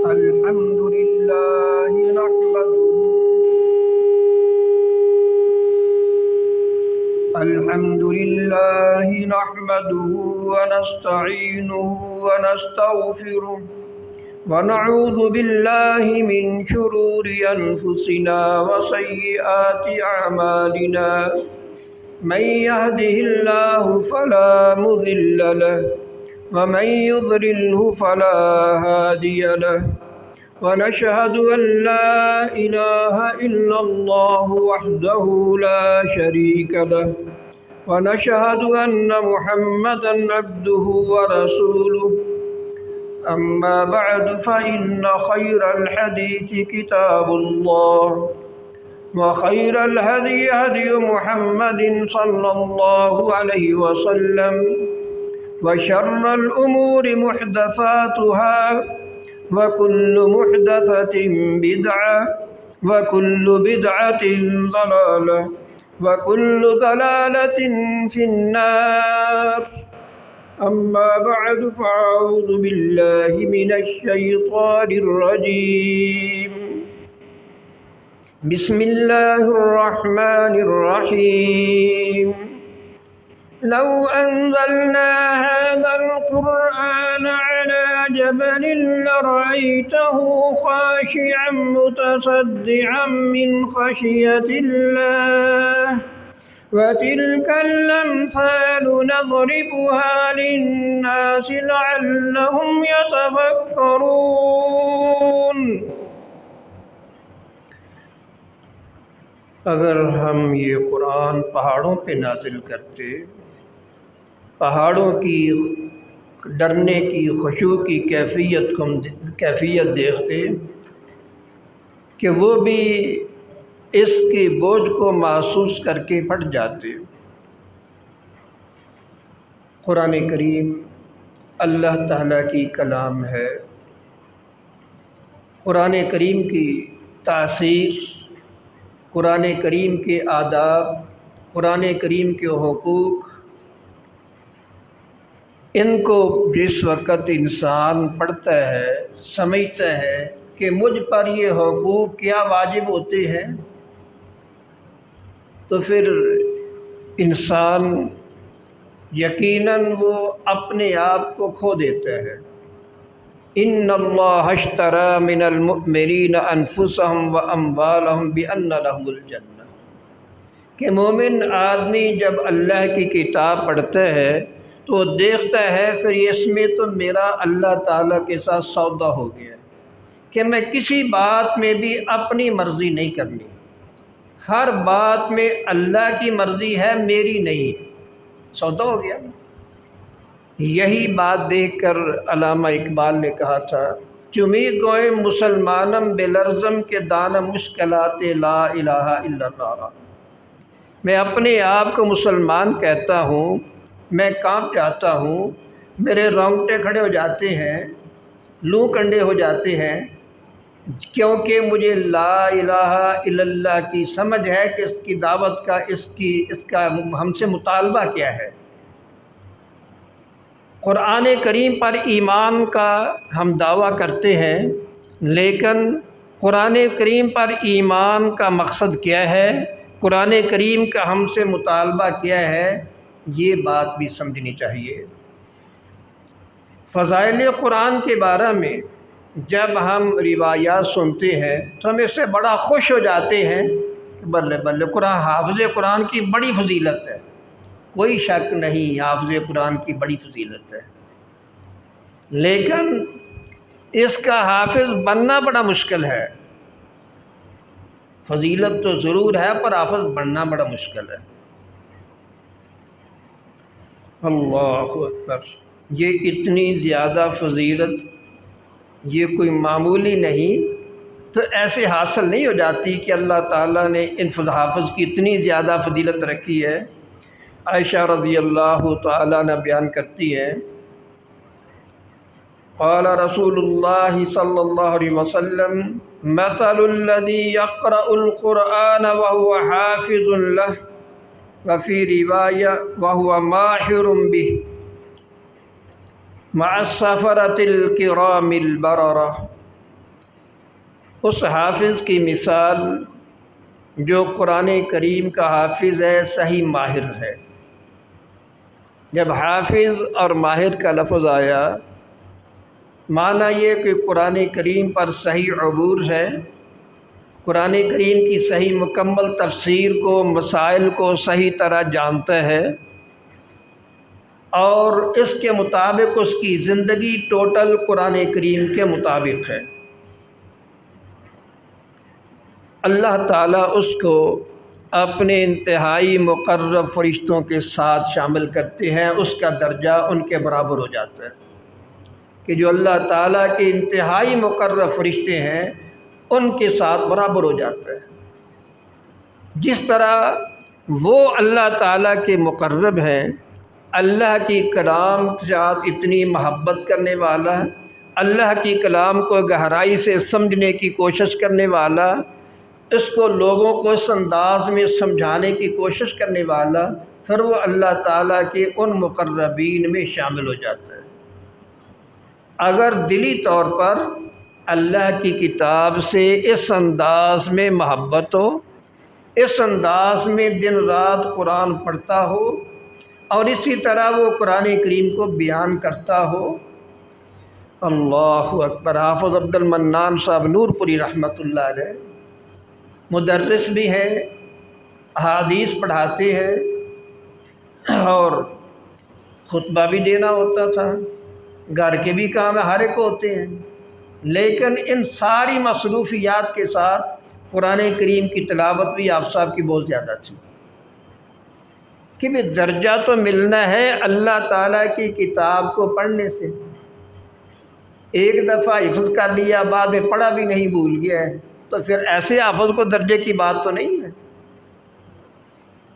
الحمد لله نحمده ونستعينه ونستغفره ونعوذ بالله من شرور أنفسنا وسيئات أعمالنا من يهده الله فلا مضل له ومن يضلله فلا هادي له ونشهد أن لا إله إلا الله وحده لا شريك له ونشهد أن محمدا عبده ورسوله أما بعد فإن خير الحديث كتاب الله وخير الهدي هدي محمد صلى الله عليه وسلم وشر الأمور محدثاتها وكل محدثة بدعة وكل بدعة ضلالة وكل ضلالة في النار أما بعد فأعوذ بالله من الشيطان الرجيم بسم الله الرحمن الرحيم لو أنزلنا هذا القرآن على جبل لرأيته خاشعا متصدعا من خشية الله وتلك الأمثال نضربها للناس لعلهم يتفكرون۔ اگر ہم یہ قرآن پہاڑوں پہ نازل کرتے، پہاڑوں کی ڈرنے کی خشوع کی کیفیت دیکھتے کہ وہ بھی اس کے بوجھ کو محسوس کر کے پھٹ جاتے۔ قرآن کریم اللہ تعالیٰ کی کلام ہے۔ قرآن کریم کی تاثیر، قرآن کریم کے آداب، قرآن کریم کے حقوق، ان کو جس وقت انسان پڑھتا ہے، سمجھتا ہے کہ مجھ پر یہ حقوق کیا واجب ہوتے ہیں، تو پھر انسان یقیناً وہ اپنے آپ کو کھو دیتا ہے۔ ان اللہ اشتری من المؤمنین انفسهم واموالهم بان لهم الجنہ، کہ مومن آدمی جب اللہ کی کتاب پڑھتا ہے تو دیکھتا ہے پھر اس میں تو میرا اللہ تعالیٰ کے ساتھ سودا ہو گیا کہ میں کسی بات میں بھی اپنی مرضی نہیں کرنی، ہر بات میں اللہ کی مرضی ہے، میری نہیں، سودا ہو گیا۔ یہی بات دیکھ کر علامہ اقبال نے کہا تھا، چمی گوئے مسلمانم بلرزم کے دانہ مشکلات لا الہ الا اللہ، میں اپنے آپ کو مسلمان کہتا ہوں، میں کانپ جاتا ہوں، میرے رونگٹے کھڑے ہو جاتے ہیں، لوں کنڈے ہو جاتے ہیں، کیونکہ مجھے لا الہ الا اللہ کی سمجھ ہے کہ اس کی دعوت کا اس کا ہم سے مطالبہ کیا ہے۔ قرآن کریم پر ایمان کا ہم دعویٰ کرتے ہیں، لیکن قرآن کریم پر ایمان کا مقصد کیا ہے، قرآن کریم کا ہم سے مطالبہ کیا ہے، یہ بات بھی سمجھنی چاہیے۔ فضائل قرآن کے بارے میں جب ہم روایات سنتے ہیں تو ہم اس سے بڑا خوش ہو جاتے ہیں کہ بلے بلے، قرآن حافظ قرآن کی بڑی فضیلت ہے، کوئی شک نہیں، حافظ قرآن کی بڑی فضیلت ہے، لیکن اس کا حافظ بننا بڑا مشکل ہے۔ فضیلت تو ضرور ہے پر حافظ بننا بڑا مشکل ہے۔ اللہ اکبر، یہ اتنی زیادہ فضیلت یہ کوئی معمولی نہیں، تو ایسے حاصل نہیں ہو جاتی کہ اللہ تعالیٰ نے ان حافظ کی اتنی زیادہ فضیلت رکھی ہے۔ عائشہ رضی اللہ تعالیٰ نے بیان کرتی ہے، قال رسول اللہ صلی اللہ علیہ وسلم مثل الذي يقرأ القرآن وهو حافظ له وفي رواية وهو ماحر به مع السفرة الكرام البررة اس حافظ کی مثال جو قرآن کریم کا حافظ ہے، صحیح ماہر ہے۔ جب حافظ اور ماہر کا لفظ آیا، معنی یہ کہ قرآن کریم پر صحیح عبور ہے، قرآن کریم کی صحیح مکمل تفسیر کو، مسائل کو صحیح طرح جانتا ہے اور اس کے مطابق اس کی زندگی ٹوٹل قرآن کریم کے مطابق ہے۔ اللہ تعالیٰ اس کو اپنے انتہائی مقرب فرشتوں کے ساتھ شامل کرتے ہیں، اس کا درجہ ان کے برابر ہو جاتا ہے کہ جو اللہ تعالیٰ کے انتہائی مقرب فرشتے ہیں ان کے ساتھ برابر ہو جاتا ہے۔ جس طرح وہ اللہ تعالیٰ کے مقرب ہیں، اللہ کی کلام کے ساتھ اتنی محبت کرنے والا، اللہ کی کلام کو گہرائی سے سمجھنے کی کوشش کرنے والا، اس کو لوگوں کو اس انداز میں سمجھانے کی کوشش کرنے والا، پھر وہ اللہ تعالیٰ کے ان مقربین میں شامل ہو جاتا ہے۔ اگر دلی طور پر اللہ کی کتاب سے اس انداز میں محبت ہو، اس انداز میں دن رات قرآن پڑھتا ہو اور اسی طرح وہ قرآن کریم کو بیان کرتا ہو۔ اللہ اکبر۔ حافظ عبد المنان صاحب نور پوری رحمۃ اللہ علیہ مدرس بھی ہے، احادیث پڑھاتے ہیں اور خطبہ بھی دینا ہوتا تھا، گھر کے بھی کام ہر ایک ہوتے ہیں، لیکن ان ساری مصروفیات کے ساتھ قرآن کریم کی تلاوت بھی آپ صاحب کی بہت زیادہ تھی کہ بھی درجہ تو ملنا ہے اللہ تعالیٰ کی کتاب کو پڑھنے سے۔ ایک دفعہ حفظ کر لیا، بعد میں پڑھا بھی نہیں، بھول گیا ہے، تو پھر ایسے حافظ کو درجے کی بات تو نہیں ہے۔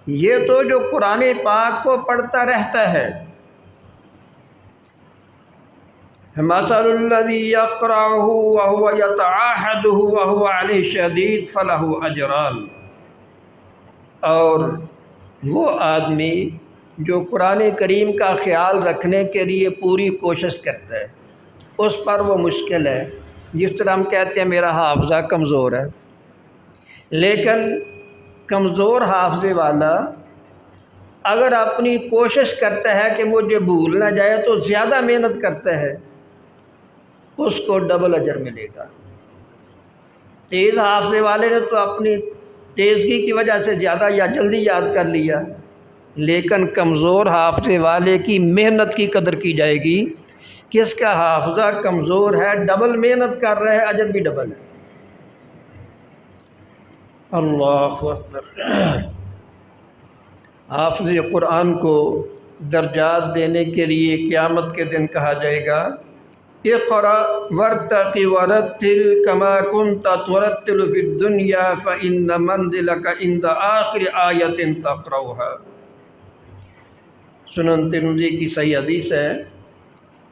یہ تو جو قرآن پاک کو پڑھتا رہتا ہے، مثل الذی یقرأہ وہو یتعاہدہ وہو علیہ شدید فلہ اجران، اور وہ آدمی جو قرآن کریم کا خیال رکھنے کے لیے پوری کوشش کرتا ہے، اس پر وہ مشکل ہے۔ جس طرح ہم کہتے ہیں میرا حافظہ کمزور ہے، لیکن کمزور حافظے والا اگر اپنی کوشش کرتا ہے کہ مجھے بھول نہ جائے تو زیادہ محنت کرتا ہے، اس کو ڈبل اجر ملے گا۔ تیز حافظے والے نے تو اپنی تیزگی کی وجہ سے زیادہ یا جلدی یاد کر لیا، لیکن کمزور حافظے والے کی محنت کی قدر کی جائے گی کہ اس کا حافظہ کمزور ہے، ڈبل محنت کر رہا ہے، اجر بھی ڈبل ہے۔ اللہ اکبر۔ حافظ قرآن کو درجات دینے کے لیے قیامت کے دن کہا جائے گا اقرأ وارتقِ ورتل كما كنت ترتل في الدنيا فإن منزلك عند آخر آية تقرأها۔ سنن ترمذی کی صحیح حدیث ہے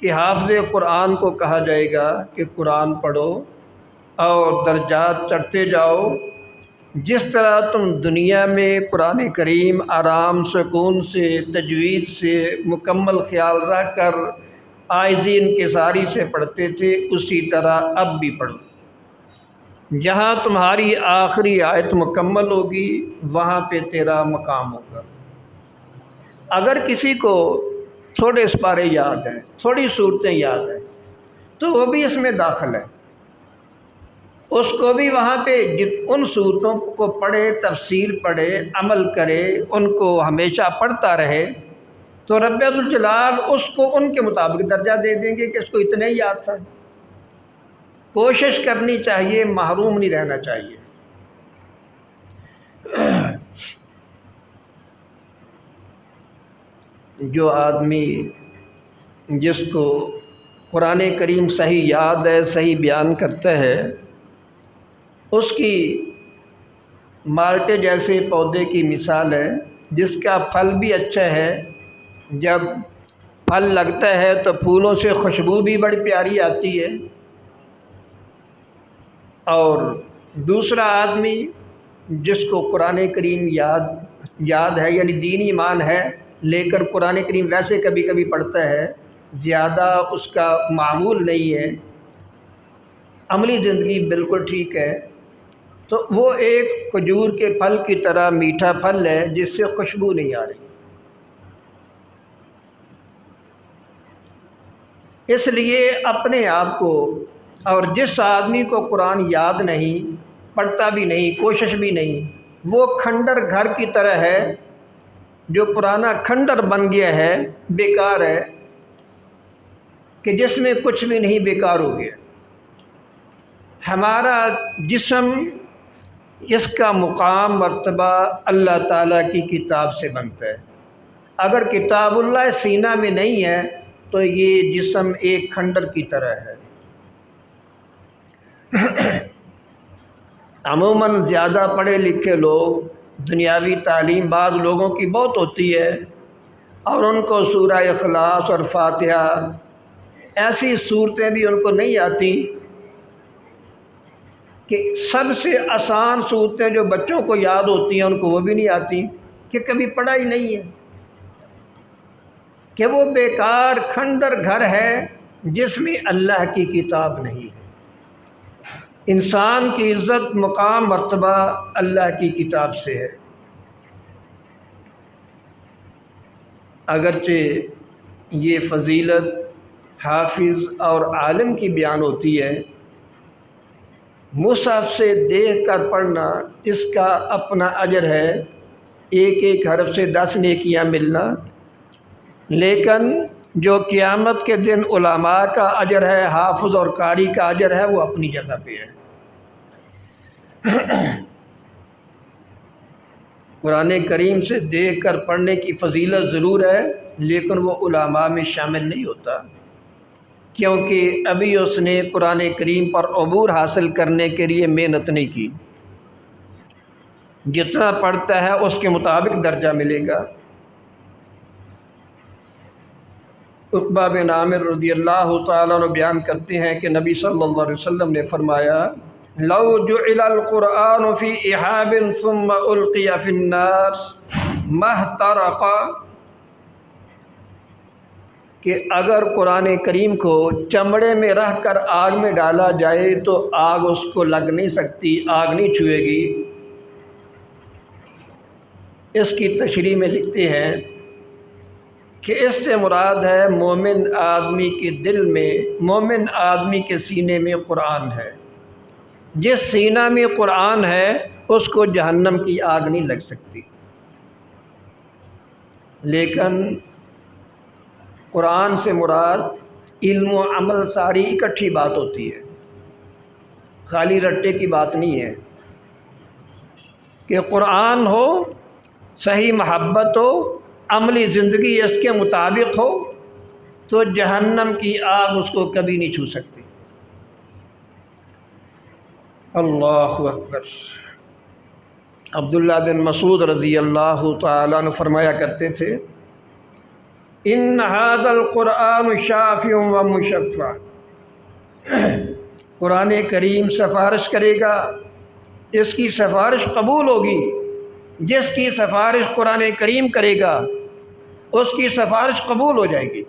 کہ حافظ قرآن کو کہا جائے گا کہ قرآن پڑھو اور درجات چڑھتے جاؤ، جس طرح تم دنیا میں قرآن کریم آرام سکون سے تجوید سے مکمل خیال رکھ کر عاجزی انکساری سے پڑھتے تھے، اسی طرح اب بھی پڑھو۔ جہاں تمہاری آخری آیت مکمل ہوگی وہاں پہ تیرا مقام ہوگا۔ اگر کسی کو تھوڑے سپارے یاد ہیں، تھوڑی صورتیں یاد ہیں، تو وہ بھی اس میں داخل ہے، اس کو بھی وہاں پہ ان صورتوں کو پڑھے، تفسیر پڑھے، عمل کرے، ان کو ہمیشہ پڑھتا رہے، تو رب ذوالجلال اس کو ان کے مطابق درجہ دے دیں گے کہ اس کو اتنے ہی یاد تھا۔ کوشش کرنی چاہیے، محروم نہیں رہنا چاہیے۔ جو آدمی جس کو قرآن کریم صحیح یاد ہے، صحیح بیان کرتا ہے، اس کی مالٹے جیسے پودے کی مثال ہے جس کا پھل بھی اچھا ہے، جب پھل لگتا ہے تو پھولوں سے خوشبو بھی بڑی پیاری آتی ہے۔ اور دوسرا آدمی جس کو قرآن کریم یاد ہے، یعنی دین ایمان ہے، لیکن قرآن کریم ویسے کبھی کبھی پڑھتا ہے، زیادہ اس کا معمول نہیں ہے، عملی زندگی بالکل ٹھیک ہے، تو وہ ایک کھجور کے پھل کی طرح میٹھا پھل ہے جس سے خوشبو نہیں آ رہی۔ اس لیے اپنے آپ کو، اور جس آدمی کو قرآن یاد نہیں، پڑھتا بھی نہیں، کوشش بھی نہیں، وہ کھنڈر گھر کی طرح ہے جو پرانا کھنڈر بن گیا ہے، بیکار ہے، کہ جس میں کچھ بھی نہیں، بیکار ہو گیا۔ ہمارا جسم، اس کا مقام مرتبہ اللہ تعالیٰ کی کتاب سے بنتا ہے۔ اگر کتاب اللہ سینہ میں نہیں ہے تو یہ جسم ایک کھنڈر کی طرح ہے۔ عموماً زیادہ پڑھے لکھے لوگ، دنیاوی تعلیم بعض لوگوں کی بہت ہوتی ہے، اور ان کو سورہ اخلاص اور فاتحہ ایسی صورتیں بھی ان کو نہیں آتی، کہ سب سے آسان صورتیں جو بچوں کو یاد ہوتی ہیں ان کو وہ بھی نہیں آتی، کہ کبھی پڑھا ہی نہیں ہے، کہ وہ بیکار کھنڈر گھر ہے جس میں اللہ کی کتاب نہیں ہے۔ انسان کی عزت، مقام، مرتبہ اللہ کی کتاب سے ہے۔ اگرچہ یہ فضیلت حافظ اور عالم کی بیان ہوتی ہے، مصحف سے دیکھ کر پڑھنا اس کا اپنا اجر ہے، ایک ایک حرف سے 10 نیکیاں ملنا، لیکن جو قیامت کے دن علماء کا اجر ہے، حافظ اور قاری کا اجر ہے، وہ اپنی جگہ پہ ہے۔ قرآن کریم سے دیکھ کر پڑھنے کی فضیلت ضرور ہے، لیکن وہ علماء میں شامل نہیں ہوتا، کیونکہ ابھی اس نے قرآن کریم پر عبور حاصل کرنے کے لیے محنت نہیں کی۔ جتنا پڑھتا ہے اس کے مطابق درجہ ملے گا۔ عقبہ بن عامر رضی اللہ تعالیٰ عنہ بیان کرتے ہیں کہ نبی صلی اللہ علیہ وسلم نے فرمایا، لو جعل القرآن فی احاب ثم القی فی النار ما احترق، کہ اگر قرآن کریم کو چمڑے میں رکھ کر آگ میں ڈالا جائے تو آگ اس کو لگ نہیں سکتی، آگ نہیں چھوئے گی۔ اس کی تشریح میں لکھتے ہیں کہ اس سے مراد ہے مومن آدمی کے دل میں، مومن آدمی کے سینے میں قرآن ہے۔ جس سینہ میں قرآن ہے اس کو جہنم کی آگ نہیں لگ سکتی۔ لیکن قرآن سے مراد علم و عمل ساری اکٹھی بات ہوتی ہے، خالی رٹے کی بات نہیں ہے، کہ قرآن ہو، صحیح محبت ہو، عملی زندگی اس کے مطابق ہو، تو جہنم کی آگ اس کو کبھی نہیں چھو سکتی۔ اللہ اکبر۔ عبداللہ بن مسعود رضی اللہ تعالیٰ عنہ فرمایا کرتے تھے، ان ھذا القرآن شافع و مشفع، قرآن کریم سفارش کرے گا، اس کی سفارش قبول ہوگی، جس کی سفارش قرآن کریم کرے گا اس کی سفارش قبول ہو جائے گی۔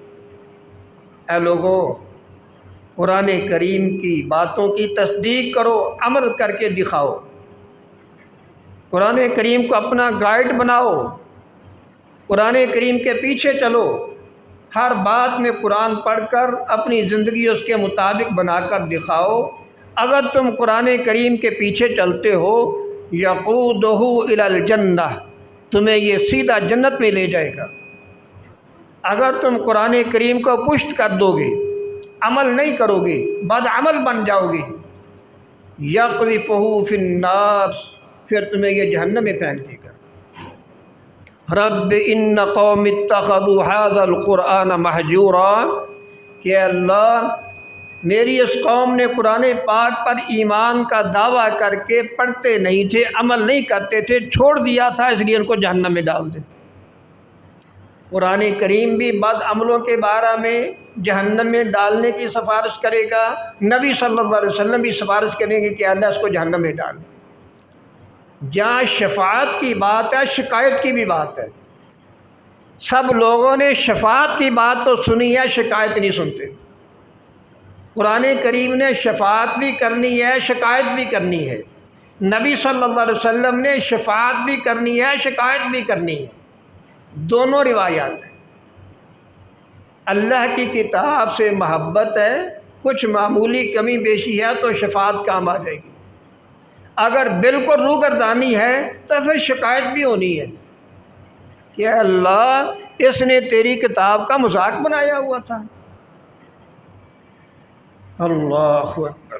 اے لوگوں، قرآن کریم کی باتوں کی تصدیق کرو، عمل کر کے دکھاؤ، قرآن کریم کو اپنا گائیڈ بناؤ، قرآن کریم کے پیچھے چلو، ہر بات میں قرآن پڑھ کر اپنی زندگی اس کے مطابق بنا کر دکھاؤ۔ اگر تم قرآن کریم کے پیچھے چلتے ہو، یقودہ الی الجنہ، تمہیں یہ سیدھا جنت میں لے جائے گا۔ اگر تم قرآن کریم کو پشت کر دو گے، عمل نہیں کرو گے، بد عمل بن جاؤ گے، یقذفہ فی النار، پھر تمہیں یہ جہنم میں پھینک دے گا۔ رب ان قوم اتخذوا ھذا القرآن مہجورا، کہ اللہ میری اس قوم نے قرآن پاک پر ایمان کا دعویٰ کر کے پڑھتے نہیں تھے، عمل نہیں کرتے تھے، چھوڑ دیا تھا، اس لیے ان کو جہنم میں ڈال دے۔ قرآن کریم بھی بد عملوں کے بارے میں جہنم میں ڈالنے کی سفارش کرے گا، نبی صلی اللہ علیہ وسلم بھی سفارش کریں گے کہ اللہ اس کو جہنم میں ڈال۔ جہاں شفاعت کی بات ہے، شکایت کی بھی بات ہے۔ سب لوگوں نے شفاعت کی بات تو سنی ہے، شکایت نہیں سنتے۔ قرآن کریم نے شفاعت بھی کرنی ہے، شکایت بھی کرنی ہے۔ نبی صلی اللہ علیہ وسلم نے شفاعت بھی کرنی ہے، شکایت بھی کرنی ہے، دونوں روایات ہیں۔ اللہ کی کتاب سے محبت ہے، کچھ معمولی کمی بیشی ہے تو شفاعت کام آ جائے گی۔ اگر بالکل روگردانی ہے تو پھر شکایت بھی ہونی ہے کہ اللہ اس نے تیری کتاب کا مذاق بنایا ہوا تھا۔ اللہ اکبر۔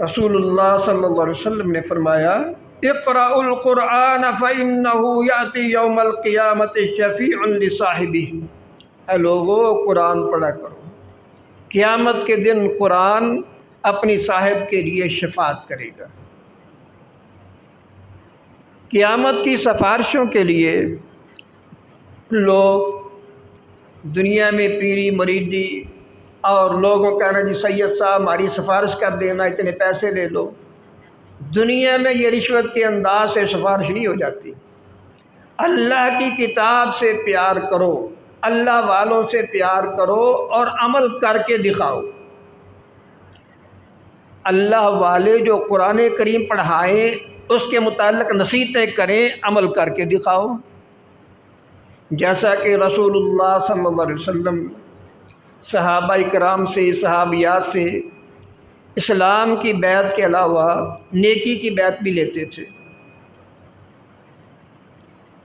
رسول اللہ صلی اللہ علیہ وسلم نے فرمایا اقرأوا القرآن فإنه یأتی یوم القیامت شفیع لصاحبہ۔ اے لوگو قرآن پڑھا کرو، قیامت کے دن قرآن اپنی صاحب کے لیے شفاعت کرے گا۔ قیامت کی سفارشوں کے لیے لوگ دنیا میں پیری مریدی اور لوگوں کا کہنا جی سید صاحب ہماری سفارش کر دینا، اتنے پیسے لے لو۔ دنیا میں یہ رشوت کے انداز سے سفارش نہیں ہو جاتی۔ اللہ کی کتاب سے پیار کرو، اللہ والوں سے پیار کرو اور عمل کر کے دکھاؤ۔ اللہ والے جو قرآن کریم پڑھائیں اس کے متعلق نصیحتیں کریں، عمل کر کے دکھاؤ۔ جیسا کہ رسول اللہ صلی اللہ علیہ وسلم صحابہ کرام سے، صحابیات سے اسلام کی بیعت کے علاوہ نیکی کی بیعت بھی لیتے تھے۔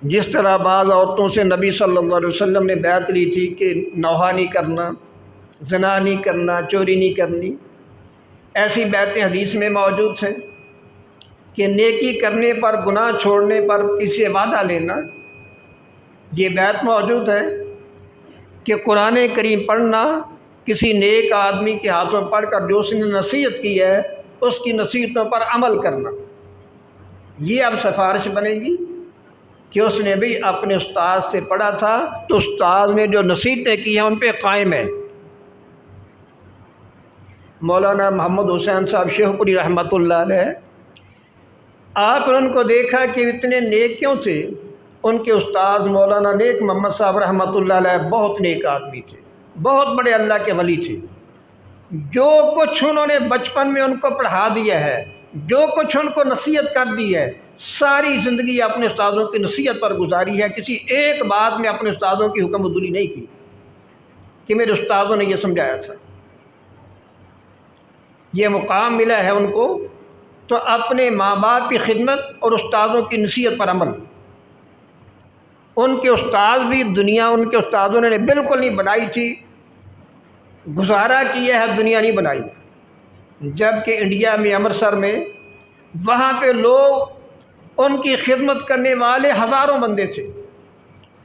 جس طرح بعض عورتوں سے نبی صلی اللہ علیہ وسلم نے بیعت لی تھی کہ نوحہ نہیں کرنا، زنا نہیں کرنا، چوری نہیں کرنی، ایسی بیعتیں حدیث میں موجود ہیں کہ نیکی کرنے پر، گناہ چھوڑنے پر کسی سے وعدہ لینا، یہ بیعت موجود ہے کہ قرآن کریم پڑھنا، کسی نیک آدمی کے ہاتھوں پڑھ کر جو اس نے نصیحت کی ہے اس کی نصیحتوں پر عمل کرنا۔ یہ اب سفارش بنے گی کہ اس نے بھی اپنے استاد سے پڑھا تھا تو استاد نے جو نصیحتیں کی ہیں ان پہ قائم ہے۔ مولانا محمد حسین صاحب شیخ پوری رحمۃ اللہ علیہ، آپ نے ان کو دیکھا کہ اتنے نیک کیوں تھے؟ ان کے استاد مولانا نیک محمد صاحب رحمۃ اللہ علیہ بہت نیک آدمی تھے، بہت بڑے اللہ کے ولی تھے۔ جو کچھ انہوں نے بچپن میں ان کو پڑھا دیا ہے، جو کچھ ان کو نصیحت کر دی ہے، ساری زندگی اپنے استادوں کی نصیحت پر گزاری ہے۔ کسی ایک بات میں اپنے استادوں کی حکم عدولی نہیں کی کہ میرے استادوں نے یہ سمجھایا تھا۔ یہ مقام ملا ہے ان کو تو اپنے ماں باپ کی خدمت اور استادوں کی نصیحت پر عمل۔ ان کے استاد بھی دنیا ان کے استادوں نے بالکل نہیں بنائی تھی، گزارا کیا ہے، دنیا نہیں بنائی۔ جبکہ انڈیا میں امرتسر میں وہاں پہ لوگ ان کی خدمت کرنے والے ہزاروں بندے تھے،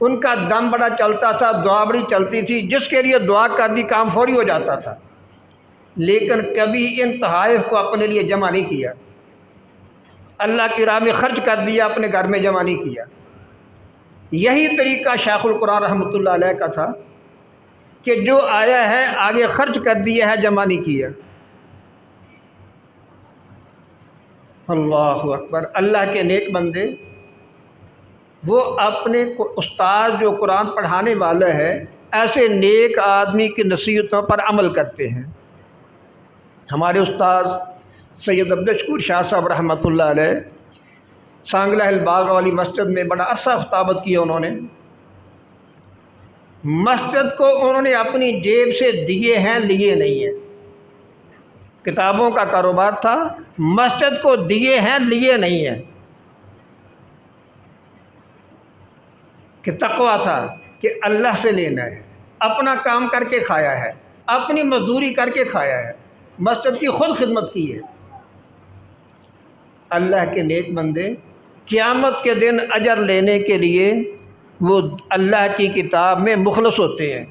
ان کا دم بڑا چلتا تھا، دعا بڑی چلتی تھی، جس کے لیے دعا کر دی کام فوری ہو جاتا تھا، لیکن کبھی ان تحائف کو اپنے لیے جمع نہیں کیا، اللہ کی راہ میں خرچ کر دیا، اپنے گھر میں جمع نہیں کیا۔ یہی طریقہ شیخ القرآن رحمۃ اللہ علیہ کا تھا کہ جو آیا ہے آگے خرچ کر دیا ہے، جمع نہیں کیا۔ اللہ اکبر۔ اللہ کے نیک بندے وہ اپنے استاد جو قرآن پڑھانے والا ہے ایسے نیک آدمی کی نصیحتوں پر عمل کرتے ہیں۔ ہمارے استاد سید عبدالشکور شاہ صاحب رحمۃ اللہ علیہ سانگلہ الباغ والی مسجد میں بڑا عرصہ خطابت کیا انہوں نے۔ مسجد کو انہوں نے اپنی جیب سے دیے ہیں، لیے نہیں ہیں۔ کتابوں کا کاروبار تھا، مسجد کو دیے ہیں، لیے نہیں ہیں۔ کہ تقویٰ تھا کہ اللہ سے لینا ہے، اپنا کام کر کے کھایا ہے، اپنی مزدوری کر کے کھایا ہے، مسجد کی خود خدمت کی ہے۔ اللہ کے نیک بندے قیامت کے دن اجر لینے کے لیے وہ اللہ کی کتاب میں مخلص ہوتے ہیں۔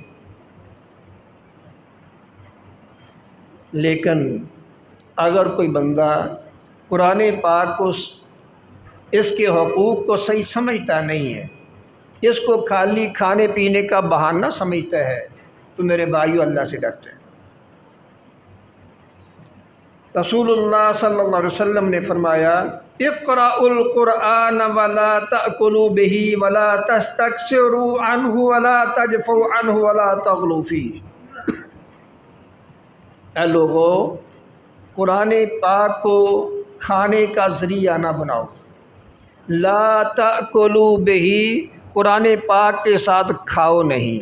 لیکن اگر کوئی بندہ قرآن پاک کو، اس کے حقوق کو صحیح سمجھتا نہیں ہے، اس کو خالی کھانے پینے کا بہانہ سمجھتا ہے، تو میرے بھائیو اللہ سے ڈرتے ہیں۔ رسول اللہ صلی اللہ علیہ وسلم نے فرمایا اقرأوا القرآن ولا تأکلوا به ولا تستکثروا عنہ ولا تجفوا عنہ ولا تغلوا فیہ۔ اے لوگو، قرآن پاک کو کھانے کا ذریعہ نہ بناؤ۔ لا تأکلوا بہی، قرآن پاک کے ساتھ کھاؤ نہیں،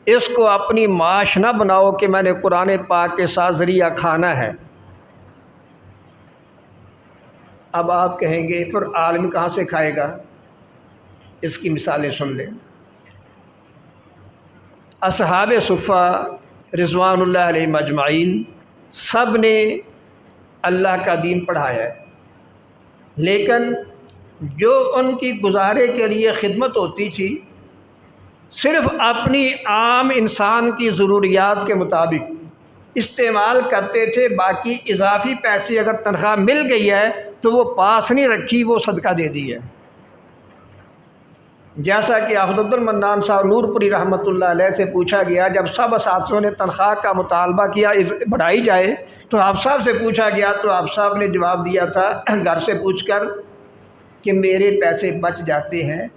اس کو اپنی معاش نہ بناؤ کہ میں نے قرآن پاک کے ساتھ ذریعہ کھانا ہے۔ اب آپ کہیں گے پھر عالم کہاں سے کھائے گا؟ اس کی مثالیں سن لیں۔ اصحاب صفہ رضوان اللہ علیہ مجمعین سب نے اللہ کا دین پڑھایا ہے، لیکن جو ان کی گزارے کے لیے خدمت ہوتی تھی صرف اپنی عام انسان کی ضروریات کے مطابق استعمال کرتے تھے، باقی اضافی پیسے اگر تنخواہ مل گئی ہے تو وہ پاس نہیں رکھی، وہ صدقہ دے دی ہے۔ جیسا کہ حافظ عبد المنان صاحب نور پوری رحمۃ اللہ علیہ سے پوچھا گیا، جب سب اساتذوں نے تنخواہ کا مطالبہ کیا بڑھائی جائے تو آپ صاحب سے پوچھا گیا تو آپ صاحب نے جواب دیا تھا گھر سے پوچھ کر کہ میرے پیسے بچ جاتے ہیں،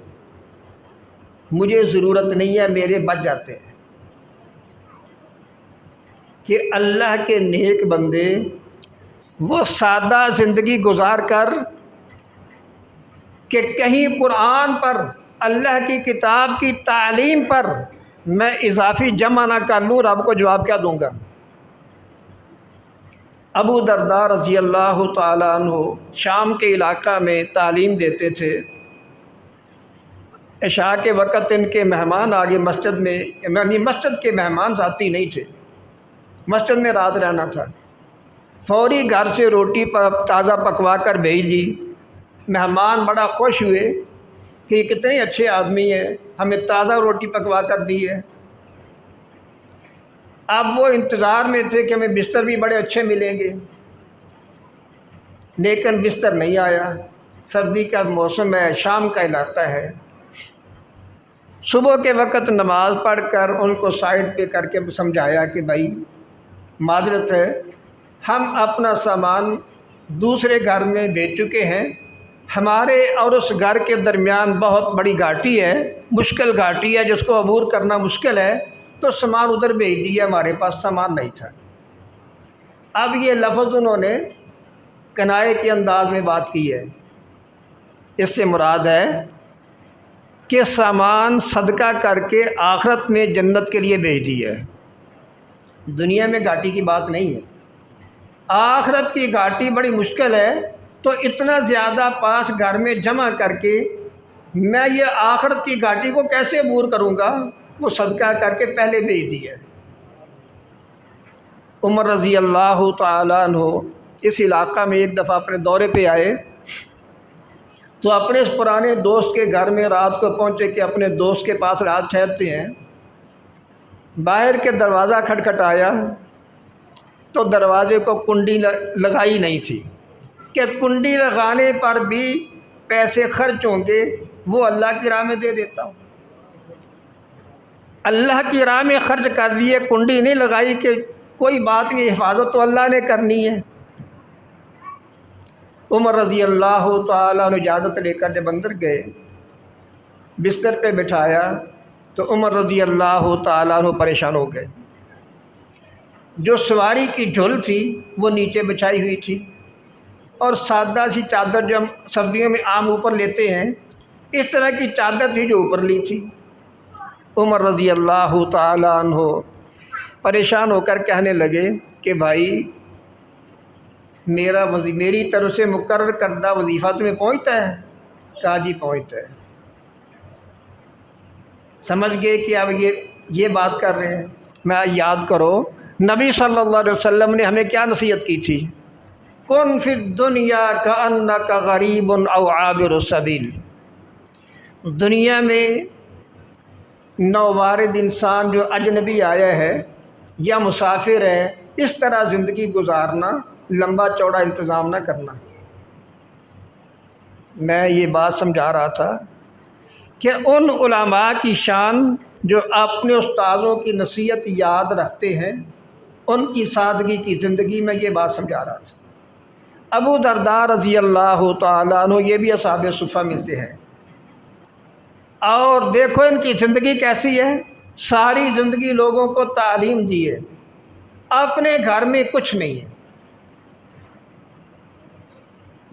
مجھے ضرورت نہیں ہے، میرے بچ جاتے ہیں۔ کہ اللہ کے نیک بندے وہ سادہ زندگی گزار کر کہ کہیں قرآن پر، اللہ کی کتاب کی تعلیم پر میں اضافی جمع نہ کر لوں، رب کو جواب کیا دوں گا؟ ابو درداء رضی اللہ تعالیٰ عنہ شام کے علاقہ میں تعلیم دیتے تھے۔ عشاء کے وقت ان کے مہمان آگے مسجد میں، یعنی مسجد کے مہمان ذاتی نہیں تھے، مسجد میں رات رہنا تھا، فوری گھر سے روٹی تازہ پکوا کر بھیج دی۔ مہمان بڑا خوش ہوئے کہ یہ کتنے اچھے آدمی ہیں، ہمیں تازہ روٹی پکوا کر دی ہے۔ اب وہ انتظار میں تھے کہ ہمیں بستر بھی بڑے اچھے ملیں گے، لیکن بستر نہیں آیا۔ سردی کا موسم ہے، شام کا علاقہ ہے۔ صبح کے وقت نماز پڑھ کر ان کو سائڈ پہ کر کے سمجھایا کہ بھائی معذرت ہے، ہم اپنا سامان دوسرے گھر میں بھیج چکے ہیں، ہمارے اور اس گھر کے درمیان بہت بڑی گھاٹی ہے، مشکل گھاٹی ہے جس کو عبور کرنا مشکل ہے، تو سامان ادھر بھیج دیا، ہمارے پاس سامان نہیں تھا۔ اب یہ لفظ انہوں نے کنائے کے انداز میں بات کی ہے۔ اس سے مراد ہے کہ سامان صدقہ کر کے آخرت میں جنت کے لیے بھیج دی ہے، دنیا میں گھاٹی کی بات نہیں ہے۔ آخرت کی گھاٹی بڑی مشکل ہے، تو اتنا زیادہ پاس گھر میں جمع کر کے میں یہ آخرت کی گھاٹی کو کیسے عبور کروں گا؟ وہ صدقہ کر کے پہلے بھیج دی ہے۔ عمر رضی اللہ تعالیٰ عنہ اس علاقہ میں ایک دفعہ اپنے دورے پہ آئے تو اپنے اس پرانے دوست کے گھر میں رات کو پہنچے کہ اپنے دوست کے پاس رات ٹھہرتے ہیں۔ باہر کے دروازہ کھٹکھٹایا تو دروازے کو کنڈی لگائی نہیں تھی کہ کنڈی لگانے پر بھی پیسے خرچ ہوں گے، وہ اللہ کی راہ میں دے دیتا ہوں۔ اللہ کی راہ میں خرچ کر دیے، کنڈی نہیں لگائی کہ کوئی بات نہیں، حفاظت تو اللہ نے کرنی ہے۔ عمر رضی اللہ تعالیٰ نے اجازت لے کر جب اندر گئے، بستر پہ بٹھایا تو عمر رضی اللہ تعالیٰ عنہ پریشان ہو گئے۔ جو سواری کی جھول تھی وہ نیچے بچھائی ہوئی تھی، اور سادہ سی چادر جو ہم سردیوں میں عام اوپر لیتے ہیں، اس طرح کی چادر تھی جو اوپر لی تھی۔ عمر رضی اللہ تعالیٰ عنہ پریشان ہو کر کہنے لگے کہ بھائی میری طرف سے مقرر کردہ وظیفہ تمہیں پہنچتا ہے؟ کہا جی پہنچتا ہے۔ سمجھ گئے کہ اب یہ بات کر رہے ہیں۔ میں یاد کرو نبی صلی اللہ علیہ وسلم نے ہمیں کیا نصیحت کی تھی؟ کن فی الدنیا کأنک غریب او عابر السبیل، دنیا میں نووارد انسان جو اجنبی آیا ہے یا مسافر ہے، اس طرح زندگی گزارنا، لمبا چوڑا انتظام نہ کرنا۔ میں یہ بات سمجھا رہا تھا کہ ان علماء کی شان جو اپنے استاذوں کی نصیحت یاد رکھتے ہیں، ان کی سادگی کی زندگی میں یہ بات سمجھا رہا تھا۔ ابو درداء رضی اللہ تعالیٰ عنہ یہ بھی اصحاب صفہ میں سے ہیں، اور دیکھو ان کی زندگی کیسی ہے، ساری زندگی لوگوں کو تعلیم دی ہے، اپنے گھر میں کچھ نہیں ہے،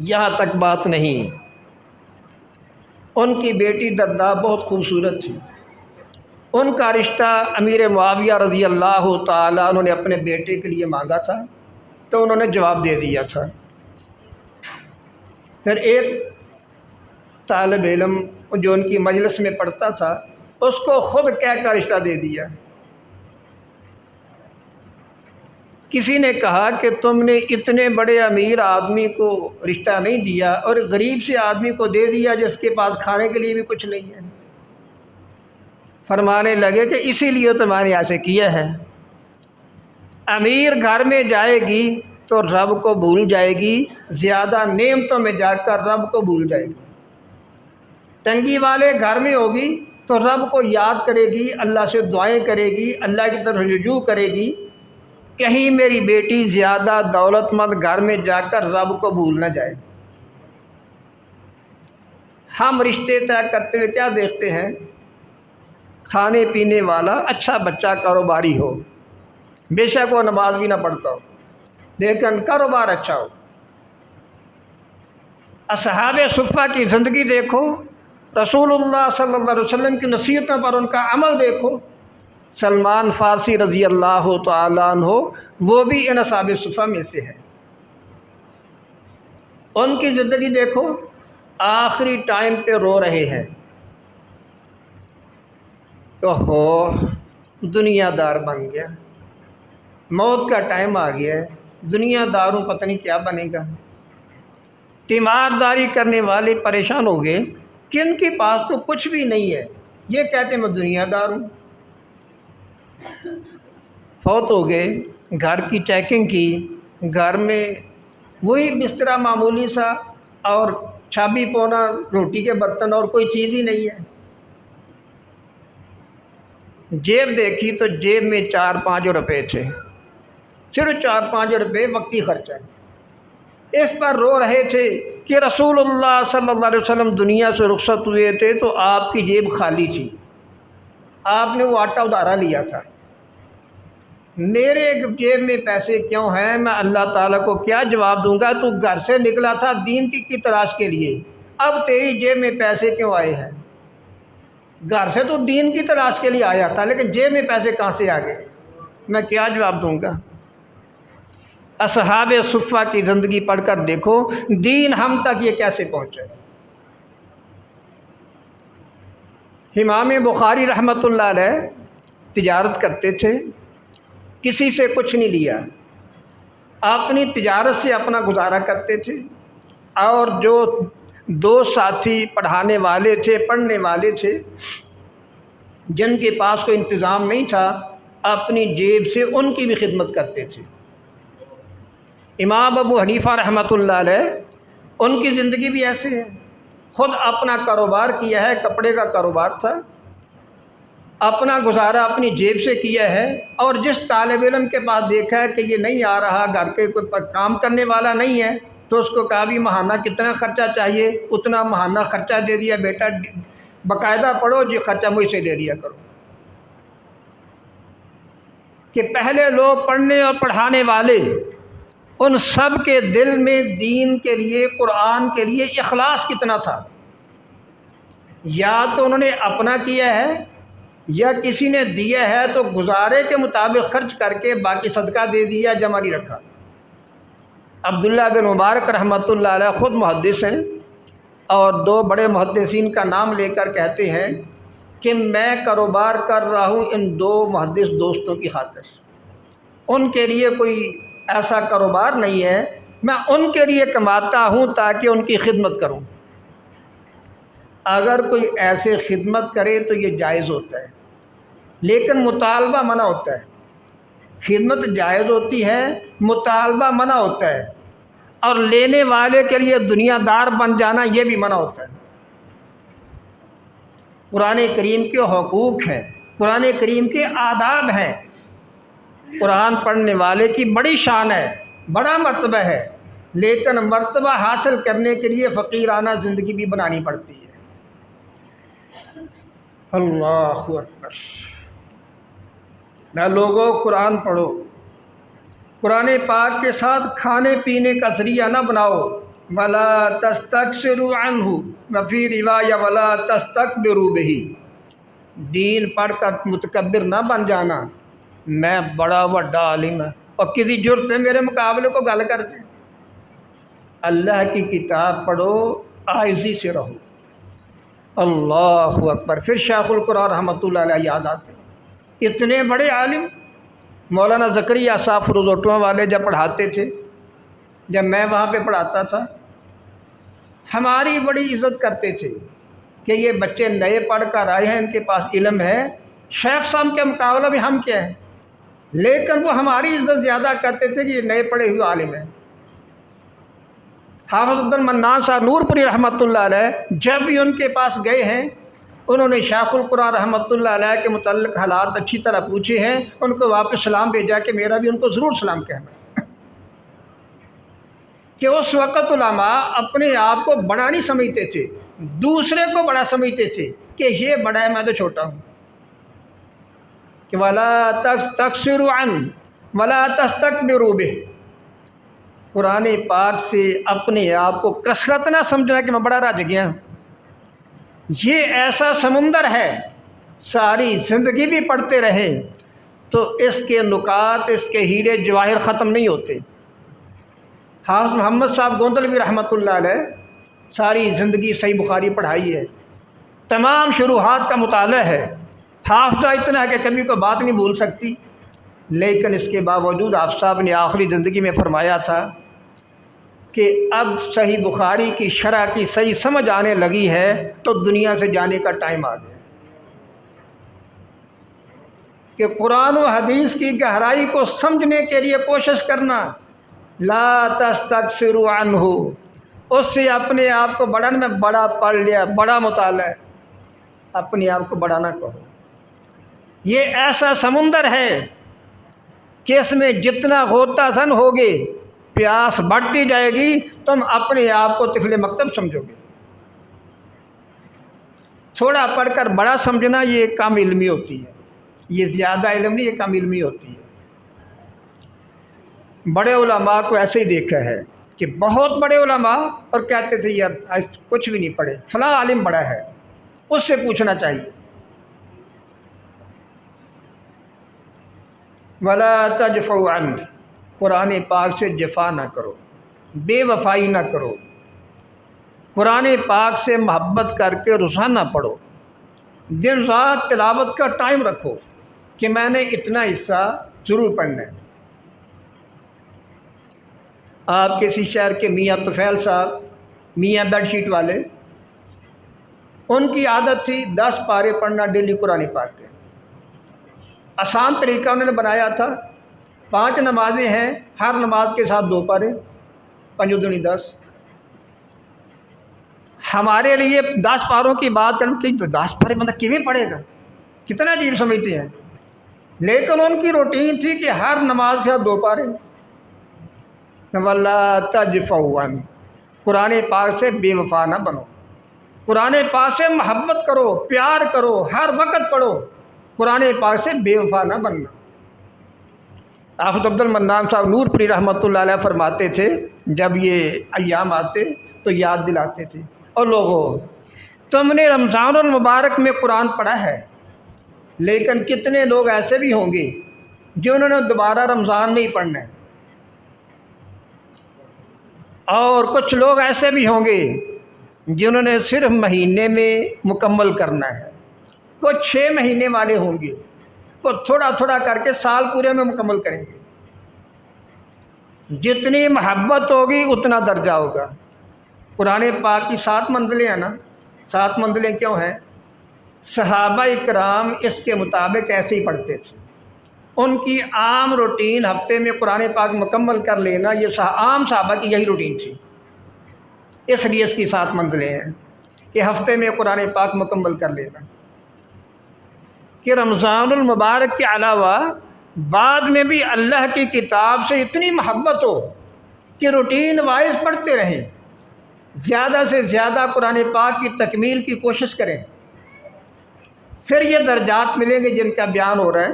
یہاں تک بات نہیں، ان کی بیٹی درداء بہت خوبصورت تھی، ان کا رشتہ امیر معاویہ رضی اللہ تعالیٰ انہوں نے اپنے بیٹے کے لیے مانگا تھا تو انہوں نے جواب دے دیا تھا۔ پھر ایک طالب علم جو ان کی مجلس میں پڑھتا تھا اس کو خود کہہ کر رشتہ دے دیا۔ کسی نے کہا کہ تم نے اتنے بڑے امیر آدمی کو رشتہ نہیں دیا اور غریب سے آدمی کو دے دیا جس کے پاس کھانے کے لیے بھی کچھ نہیں ہے۔ فرمانے لگے کہ اسی لیے تو میں نے ایسے کیا ہے، امیر گھر میں جائے گی تو رب کو بھول جائے گی، زیادہ نعمتوں میں جا کر رب کو بھول جائے گی، تنگی والے گھر میں ہوگی تو رب کو یاد کرے گی، اللہ سے دعائیں کرے گی، اللہ کی طرف رجوع کرے گی۔ کہیں میری بیٹی زیادہ دولت مند گھر میں جا کر رب کو بھول نہ جائے۔ ہم رشتے طے کرتے ہوئے کیا دیکھتے ہیں؟ کھانے پینے والا اچھا بچہ کاروباری ہو، بے شک وہ نماز بھی نہ پڑھتا ہو لیکن کاروبار اچھا ہو۔ اصحاب صفہ کی زندگی دیکھو، رسول اللہ صلی اللہ علیہ وسلم کی نصیحتوں پر ان کا عمل دیکھو۔ سلمان فارسی رضی اللہ تعالیٰ عنہ وہ بھی ان اصحاب صفہ میں سے ہے، ان کی زندگی دیکھو، آخری ٹائم پہ رو رہے ہیں، اوہو دنیا دار بن گیا، موت کا ٹائم آ گیا ہے، دنیا داروں پتہ نہیں کیا بنے گا۔ تیمارداری کرنے والے پریشان ہو گئے کہ ان کے پاس تو کچھ بھی نہیں ہے، یہ کہتے میں دنیا دار ہوں۔ فوت ہو گئے، گھر کی چیکنگ کی، گھر میں وہی بسترا معمولی سا اور چابی پونا روٹی کے برتن اور کوئی چیز ہی نہیں ہے۔ جیب دیکھی تو جیب میں 4-5 روپے تھے، صرف 4-5 روپے وقتی خرچہ ہے۔ اس پر رو رہے تھے کہ رسول اللہ صلی اللہ علیہ وسلم دنیا سے رخصت ہوئے تھے تو آپ کی جیب خالی تھی، آپ نے وہ آٹا ادھارا لیا تھا، میرے جیب میں پیسے کیوں ہیں؟ میں اللہ تعالیٰ کو کیا جواب دوں گا؟ تو گھر سے نکلا تھا دین کی تلاش کے لیے، اب تیری جیب میں پیسے کیوں آئے ہیں؟ گھر سے تو دین کی تلاش کے لیے آیا تھا لیکن جیب میں پیسے کہاں سے آ گئے؟ میں کیا جواب دوں گا؟ اصحاب صفہ کی زندگی پڑھ کر دیکھو دین ہم تک یہ کیسے پہنچے۔ امام بخاری رحمۃ اللہ علیہ تجارت کرتے تھے، کسی سے کچھ نہیں لیا، اپنی تجارت سے اپنا گزارا کرتے تھے، اور جو 2 ساتھی پڑھانے والے تھے، پڑھنے والے تھے، جن کے پاس کوئی انتظام نہیں تھا، اپنی جیب سے ان کی بھی خدمت کرتے تھے۔ امام ابو حنیفہ رحمۃ اللہ علیہ ان کی زندگی بھی ایسے ہے، خود اپنا کاروبار کیا ہے، کپڑے کا کاروبار تھا، اپنا گزارا اپنی جیب سے کیا ہے، اور جس طالب علم کے پاس دیکھا ہے کہ یہ نہیں آ رہا، گھر کے کوئی کام کرنے والا نہیں ہے، تو اس کو کہا بھی ماہانہ کتنا خرچہ چاہیے، اتنا ماہانہ خرچہ دے دیا، بیٹا باقاعدہ پڑھو جی، خرچہ مجھ سے دے دیا کرو۔ کہ پہلے لوگ پڑھنے اور پڑھانے والے ان سب کے دل میں دین کے لیے، قرآن کے لیے اخلاص کتنا تھا، یا تو انہوں نے اپنا کیا ہے یا کسی نے دیا ہے تو گزارے کے مطابق خرچ کر کے باقی صدقہ دے دیا، جمع نہیں رکھا۔ عبداللہ بن مبارک رحمۃ اللہ علیہ خود محدث ہیں، اور 2 بڑے محدثین کا نام لے کر کہتے ہیں کہ میں کاروبار کر رہا ہوں ان 2 محدث دوستوں کی خاطر، ان کے لیے کوئی ایسا کاروبار نہیں ہے، میں ان کے لیے کماتا ہوں تاکہ ان کی خدمت کروں۔ اگر کوئی ایسے خدمت کرے تو یہ جائز ہوتا ہے، لیکن مطالبہ منع ہوتا ہے۔ خدمت جائز ہوتی ہے، مطالبہ منع ہوتا ہے، اور لینے والے کے لیے دنیا دار بن جانا یہ بھی منع ہوتا ہے۔ قرآن کریم کے حقوق ہیں، قرآن کریم کے آداب ہیں، قرآن پڑھنے والے کی بڑی شان ہے، بڑا مرتبہ ہے، لیکن مرتبہ حاصل کرنے کے لیے فقیرانہ زندگی بھی بنانی پڑتی ہے۔ اللہ اکبر۔ میں لوگوں قرآن پڑھو، قرآن پاک کے ساتھ کھانے پینے کا ذریعہ نہ بناؤ، ولا تستکثروا عنہ، وفی روایہ ولا تستکبروا بہ، دین پڑھ کر متکبر نہ بن جانا، میں بڑا وڈا عالم ہے اور کسی جرت ہے میرے مقابلے کو گل کر دیں۔ اللہ کی کتاب پڑھو، عاجزی سے رہو۔ اللہ اکبر۔ پھر شیخ القرآن رحمۃ اللہ علیہ یاد آتے ہیں، اتنے بڑے عالم مولانا زکریا صاحب فروز اٹوا والے جب پڑھاتے تھے، جب میں وہاں پہ پڑھاتا تھا، ہماری بڑی عزت کرتے تھے کہ یہ بچے نئے پڑھ کر آئے ہیں، ان کے پاس علم ہے، شیخ صاحب کے مقابلہ میں ہم کیا ہیں، لیکن وہ ہماری عزت زیادہ کرتے تھے کہ یہ نئے پڑھے ہوئے عالم ہیں۔ حافظ عبد المنان صاحب نور پوری رحمۃ اللہ علیہ جب بھی ان کے پاس گئے ہیں، انہوں نے شیخ القرآن رحمۃ اللہ علیہ کے متعلق حالات اچھی طرح پوچھے ہیں، ان کو واپس سلام بھیجا کہ میرا بھی ان کو ضرور سلام کہنا کہ اس وقت علماء اپنے آپ کو بڑا نہیں سمجھتے تھے، دوسرے کو بڑا سمجھتے تھے کہ یہ بڑا ہے میں تو چھوٹا ہوں، کہ ولا تستکثروا عنہ ولا تستکبروا بہ، قرآن پاک سے اپنے آپ کو کثرت نہ سمجھنا کہ میں بڑا رج گیا ہوں۔ یہ ایسا سمندر ہے، ساری زندگی بھی پڑھتے رہے تو اس کے نکات، اس کے ہیرے جواہر ختم نہیں ہوتے۔ حافظ محمد صاحب گوندلوی رحمۃ اللہ علیہ ساری زندگی صحیح بخاری پڑھائی ہے، تمام شروحات کا مطالعہ ہے، حافظہ اتنا ہے کہ کبھی کوئی بات نہیں بھول سکتی، لیکن اس کے باوجود آپ صاحب نے آخری زندگی میں فرمایا تھا کہ اب صحیح بخاری کی شرح کی صحیح سمجھ آنے لگی ہے تو دنیا سے جانے کا ٹائم آ گیا، کہ قرآن و حدیث کی گہرائی کو سمجھنے کے لیے کوشش کرنا، لا تستکثروا عنہ، اس سے اپنے آپ کو بڑھانے میں بڑا پڑھ لیا، بڑا مطالعہ ہے، اپنے آپ کو بڑا نہ کہو۔ یہ ایسا سمندر ہے کہ اس میں جتنا غوطہ زن ہوگے پیاس بڑھتی جائے گی، تم اپنے آپ کو طفل مکتب سمجھو گے۔ تھوڑا پڑھ کر بڑا سمجھنا یہ کم علمی ہوتی ہے، یہ زیادہ علم نہیں، یہ کم علمی ہوتی ہے۔ بڑے علماء کو ایسے ہی دیکھا ہے کہ بہت بڑے علماء اور کہتے تھے یار کچھ بھی نہیں پڑھے، فلاں عالم بڑا ہے، اس سے پوچھنا چاہیے۔ ولا تجفوا عنہ، قرآن پاک سے جفا نہ کرو، بے وفائی نہ کرو، قرآن پاک سے محبت کر کے روزانہ پڑھو، دن رات تلاوت کا ٹائم رکھو کہ میں نے اتنا حصہ ضرور پڑھنا ہے۔ آپ کسی شہر کے میاں طفیل صاحب، میاں بیڈ شیٹ والے، ان کی عادت تھی 10 پارے پڑھنا ڈیلی قرآن پاک کے۔ آسان طریقہ انہوں نے بنایا تھا، 5 نمازیں ہیں، ہر نماز کے ساتھ 2 پارے، 5 دونی 10۔ ہمارے لیے 10 پاروں کی بات کریں کہ 10 پارے بندہ کیویں پڑھے گا، کتنا عجیب سمجھتے ہیں، لیکن ان کی روٹین تھی کہ ہر نماز کے ساتھ 2 پارے۔ وَلَا تَجْفَوْا عَنْهُ، قرآن پاک سے بے وفا نہ بنو، قرآن پاک سے محبت کرو، پیار کرو، ہر وقت پڑھو، قرآن پاک سے بے وفا نہ بننا۔ حافظ عبد المنان صاحب نور پوری رحمۃ اللہ علیہ فرماتے تھے جب یہ ایام آتے تو یاد دلاتے تھے، اور لوگوں تم نے رمضان المبارک میں قرآن پڑھا ہے، لیکن کتنے لوگ ایسے بھی ہوں گے جنہوں نے دوبارہ رمضان میں ہی پڑھنا ہے، اور کچھ لوگ ایسے بھی ہوں گے جنہوں نے صرف مہینے میں مکمل کرنا ہے، کچھ 6 مہینے والے ہوں گے، کو تھوڑا تھوڑا کر کے سال پورے میں مکمل کریں گے۔ جتنی محبت ہوگی اتنا درجہ ہوگا۔ قرآن پاک کی 7 منزلیں ہیں نا، 7 منزلیں کیوں ہیں؟ صحابہ اکرام اس کے مطابق ایسے ہی پڑھتے تھے، ان کی عام روٹین ہفتے میں قرآن پاک مکمل کر لینا، یہ عام صحابہ کی یہی روٹین تھی، اس لیے اس کی 7 منزلیں ہیں کہ ہفتے میں قرآن پاک مکمل کر لینا، کہ رمضان المبارک کے علاوہ بعد میں بھی اللہ کی کتاب سے اتنی محبت ہو کہ روٹین وائز پڑھتے رہیں، زیادہ سے زیادہ قرآن پاک کی تکمیل کی کوشش کریں، پھر یہ درجات ملیں گے جن کا بیان ہو رہا ہے۔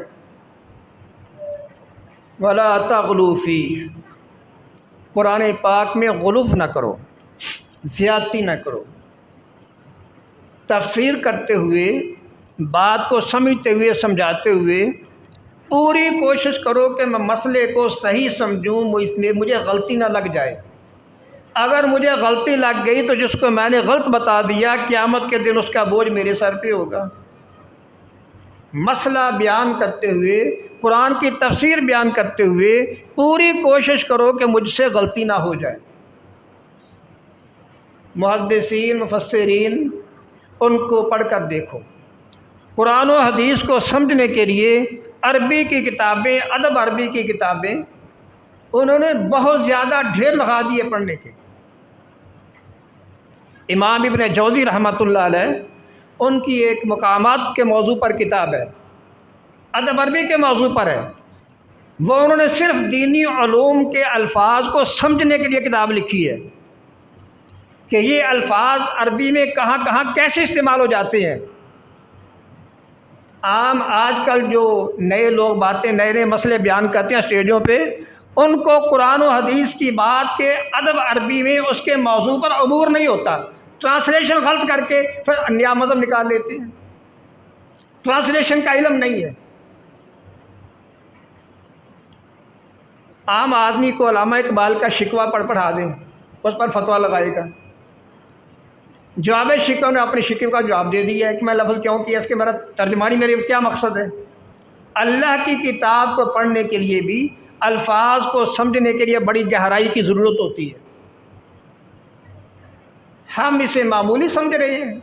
ولا تغلو فی، قرآن پاک میں غلو نہ کرو، زیادتی نہ کرو۔ تفسیر کرتے ہوئے، بات کو سمجھتے ہوئے، سمجھاتے ہوئے پوری کوشش کرو کہ میں مسئلے کو صحیح سمجھوں، مجھے غلطی نہ لگ جائے۔ اگر مجھے غلطی لگ گئی تو جس کو میں نے غلط بتا دیا، قیامت کے دن اس کا بوجھ میرے سر پہ ہوگا۔ مسئلہ بیان کرتے ہوئے، قرآن کی تفسیر بیان کرتے ہوئے پوری کوشش کرو کہ مجھ سے غلطی نہ ہو جائے۔ محدثین، مفسرین، ان کو پڑھ کر دیکھو، قرآن و حدیث کو سمجھنے کے لیے عربی کی کتابیں، ادب عربی کی کتابیں انہوں نے بہت زیادہ ڈھیر لگا دیے پڑھنے کے۔ امام ابن جوزی رحمۃ اللہ علیہ، ان کی ایک مقامات کے موضوع پر کتاب ہے، ادب عربی کے موضوع پر ہے، وہ انہوں نے صرف دینی علوم کے الفاظ کو سمجھنے کے لیے کتاب لکھی ہے کہ یہ الفاظ عربی میں کہاں کہاں کیسے استعمال ہو جاتے ہیں۔ عام آج کل جو نئے لوگ باتیں، نئے نئے مسئلے بیان کرتے ہیں اسٹیجوں پہ، ان کو قرآن و حدیث کی بات کے ادب عربی میں اس کے موضوع پر عبور نہیں ہوتا، ٹرانسلیشن غلط کر کے پھر نیا مذہب نکال لیتے ہیں۔ ٹرانسلیشن کا علم نہیں ہے۔ عام آدمی کو علامہ اقبال کا شکوہ پڑھا دیں، اس پر فتویٰ لگائے گا۔ جواب شکوہ نے اپنے شکوے کا جواب دے دیا ہے کہ میں لفظ کیوں کیا، اس کے میرا ترجمانی میرے کیا مقصد ہے۔ اللہ کی کتاب کو پڑھنے کے لیے بھی، الفاظ کو سمجھنے کے لیے بڑی گہرائی کی ضرورت ہوتی ہے۔ ہم اسے معمولی سمجھ رہے ہیں۔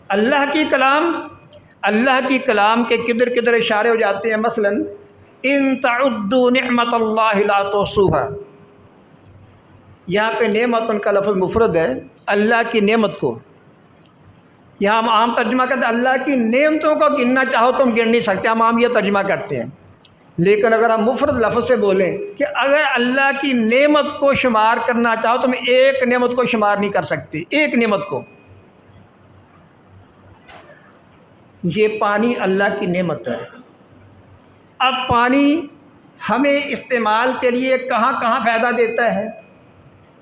اللہ کی کلام کے کدھر کدھر اشارے ہو جاتے ہیں۔ مثلا ان تعدوا نعمت اللہ لا تحصوها، یہاں پہ نعمت ان کا لفظ مفرد ہے، اللہ کی نعمت کو یہاں ہم عام ترجمہ کرتے ہیں اللہ کی نعمتوں کو گننا چاہو تو ہم گن نہیں سکتے، ہم عام یہ ترجمہ کرتے ہیں۔ لیکن اگر ہم مفرد لفظ سے بولیں کہ اگر اللہ کی نعمت کو شمار کرنا چاہو تو ہم ایک نعمت کو شمار نہیں کر سکتے، ایک نعمت کو۔ یہ پانی اللہ کی نعمت ہے۔ اب پانی ہمیں استعمال کے لیے کہاں کہاں فائدہ دیتا ہے،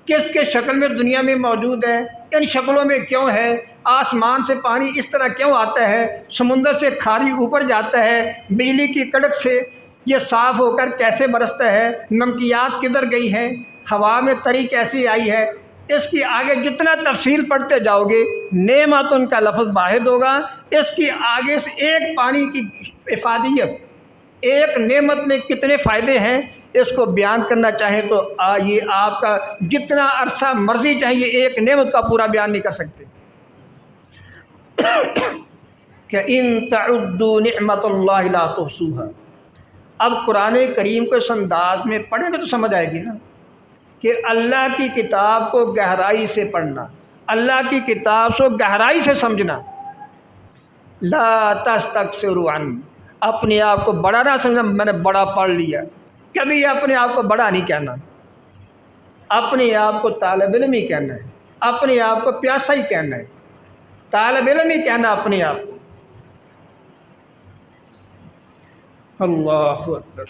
کس کے شکل میں دنیا میں موجود ہے، ان شکلوں میں کیوں ہے، آسمان سے پانی اس طرح کیوں آتا ہے، سمندر سے کھاری اوپر جاتا ہے، بجلی کی کڑک سے یہ صاف ہو کر کیسے برستا ہے، نمکیات کدھر گئی ہیں، ہوا میں تری کیسی آئی ہے، اس کی آگے جتنا تفصیل پڑھتے جاؤ گے، نعمت ان کا لفظ واحد ہوگا، اس کی آگے سے ایک پانی کی افادیت، ایک نعمت میں کتنے فائدے ہیں، اس کو بیان کرنا چاہیں تو یہ آپ کا جتنا عرصہ مرضی چاہیے، ایک نعمت کا پورا بیان نہیں کر سکتے۔ کہ ان تعدوا نعمت اللہ لا تحصوها، اب قرآن کریم کو اس انداز میں پڑھیں گے تو سمجھ آئے گی نا کہ اللہ کی کتاب کو گہرائی سے پڑھنا، اللہ کی کتاب کو گہرائی سے سمجھنا۔ لا تستکثروا عنہ، اپنے آپ کو بڑا نہ سمجھنا، میں نے بڑا پڑھ لیا، کبھی اپنے آپ کو بڑا نہیں کہنا، اپنے آپ کو طالب علم ہی کہنا ہے، اپنے آپ کو پیاسا ہی کہنا ہے، طالب علم ہی کہنا اپنے آپ کو۔ اللہ اکبر۔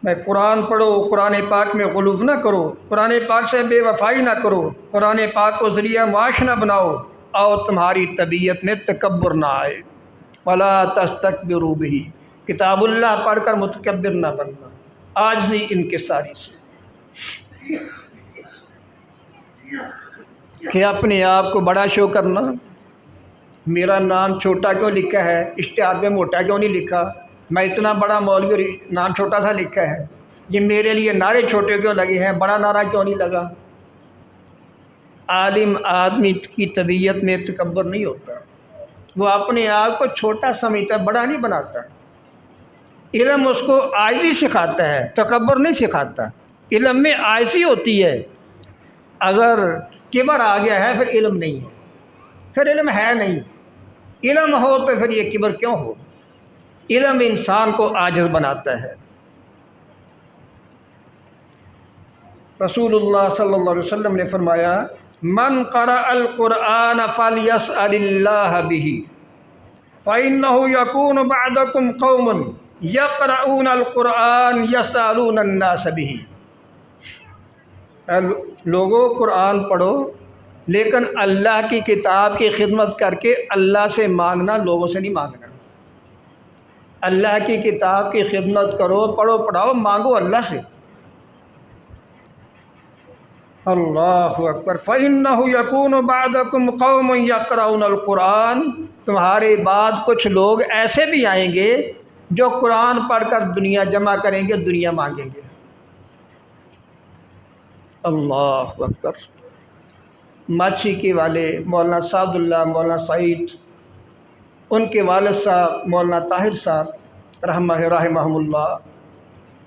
میں قرآن پڑھو، قرآن پاک میں غلو نہ کرو، قرآن پاک سے بے وفائی نہ کرو، قرآن پاک کو ذریعہ معاش نہ بناؤ، اور تمہاری طبیعت میں تکبر نہ آئے۔ ولا تستکبروا بہ، کتاب اللہ پڑھ کر متکبر نہ بننا، عاجزی انکساری سے، کہ اپنے آپ کو بڑا شو کرنا۔ میرا نام چھوٹا کیوں لکھا ہے، اشتہار میں موٹا کیوں نہیں لکھا، میں اتنا بڑا مولوی اور نام چھوٹا سا لکھا ہے، یہ میرے لیے نعرے چھوٹے کیوں لگے ہیں، بڑا نعرہ کیوں نہیں لگا۔ عالم آدمی کی طبیعت میں تکبر نہیں ہوتا، وہ اپنے آپ کو چھوٹا سمجھتا ہے، بڑا نہیں بناتا۔ علم اس کو عاجزی سکھاتا ہے، تکبر نہیں سکھاتا۔ علم میں عاجزی ہوتی ہے، اگر کبر آ گیا ہے پھر علم نہیں ہے، پھر علم ہے نہیں۔ علم ہو تو پھر یہ کبر کیوں ہو؟ علم انسان کو عاجز بناتا ہے۔ رسول اللہ صلی اللہ علیہ وسلم نے فرمایا، من قرأ القرآن فلیسأل اللہ بہ فإنہ یکون بعدکم قوم یقرؤون القرآن یسألون الناس بہ، لوگوں قرآن پڑھو لیکن اللہ کی کتاب کی خدمت کر کے اللہ سے مانگنا، لوگوں سے نہیں مانگنا۔ اللہ کی کتاب کی خدمت کرو، پڑھو پڑھاؤ، مانگو اللہ سے۔ اللہ اکبر۔ فَإِنَّهُ يَكُونُ بَعْدَكُمْ قَوْمٌ يَقْرَؤُونَ الْقُرْآنَ، تمہارے بعد کچھ لوگ ایسے بھی آئیں گے جو قرآن پڑھ کر دنیا جمع کریں گے، دنیا مانگیں گے۔ اللہ اکبر۔ ماچھی کے والے مولانا سعد اللہ، مولانا سعید، ان کے والد صاحب مولانا طاہر صاحب رحمہ اللہ،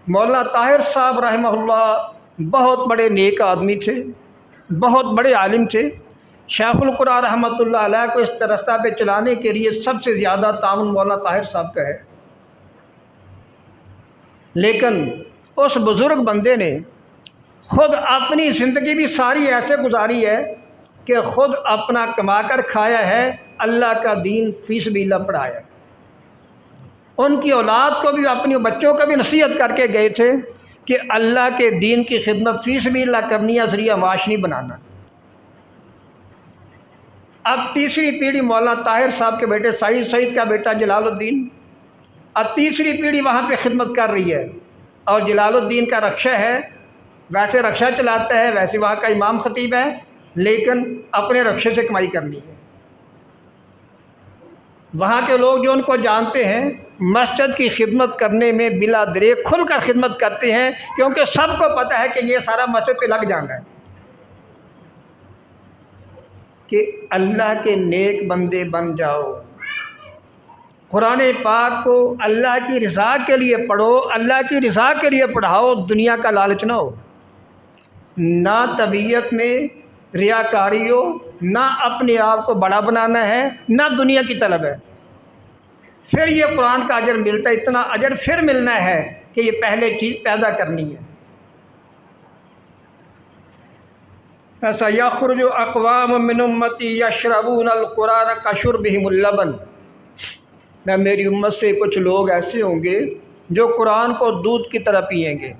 مولانا طاہر صاحب رحمہ اللہ بہت بڑے نیک آدمی تھے، بہت بڑے عالم تھے۔ شیخ القرآن رحمۃ اللہ علیہ کو اس رستہ پہ چلانے کے لیے سب سے زیادہ تعاون مولانا طاہر صاحب کا ہے، لیکن اس بزرگ بندے نے خود اپنی زندگی بھی ساری ایسے گزاری ہے کہ خود اپنا کما کر کھایا ہے، اللہ کا دین فی سبیل اللہ پڑھایا۔ ان کی اولاد کو بھی، اپنے بچوں کو بھی نصیحت کر کے گئے تھے کہ اللہ کے دین کی خدمت فی سبیل اللہ کرنی ہے، ذریعہ معاش نہیں بنانا۔ اب تیسری پیڑھی مولانا طاہر صاحب کے بیٹے سعید کا بیٹا جلال الدین، اب تیسری پیڑھی وہاں پہ خدمت کر رہی ہے، اور جلال الدین کا رکشہ ہے، ویسے رکشہ چلاتا ہے، ویسے وہاں کا امام خطیب ہے، لیکن اپنے رکشے سے کمائی کرنی ہے۔ وہاں کے لوگ جو ان کو جانتے ہیں مسجد کی خدمت کرنے میں بلا دریغ کھل کر خدمت کرتے ہیں، کیونکہ سب کو پتہ ہے کہ یہ سارا مسجد پہ لگ جانا ہے، کہ اللہ کے نیک بندے بن جاؤ، قرآن پاک کو اللہ کی رضا کے لیے پڑھو، اللہ کی رضا کے لیے پڑھاؤ، دنیا کا لالچ نہ ہو، نہ طبیعت میں ریاکاری ہو، نہ اپنے آپ کو بڑا بنانا ہے، نہ دنیا کی طلب ہے۔ پھر یہ قرآن کا اجر ملتا ہے، اتنا اجر پھر ملنا ہے کہ یہ پہلے چیز پیدا کرنی ہے۔ ایسا یخرج اقوام من امتی یشربون القرآن کشربہم اللبن، میں میری امت سے کچھ لوگ ایسے ہوں گے جو قرآن کو دودھ کی طرح پئیں گے،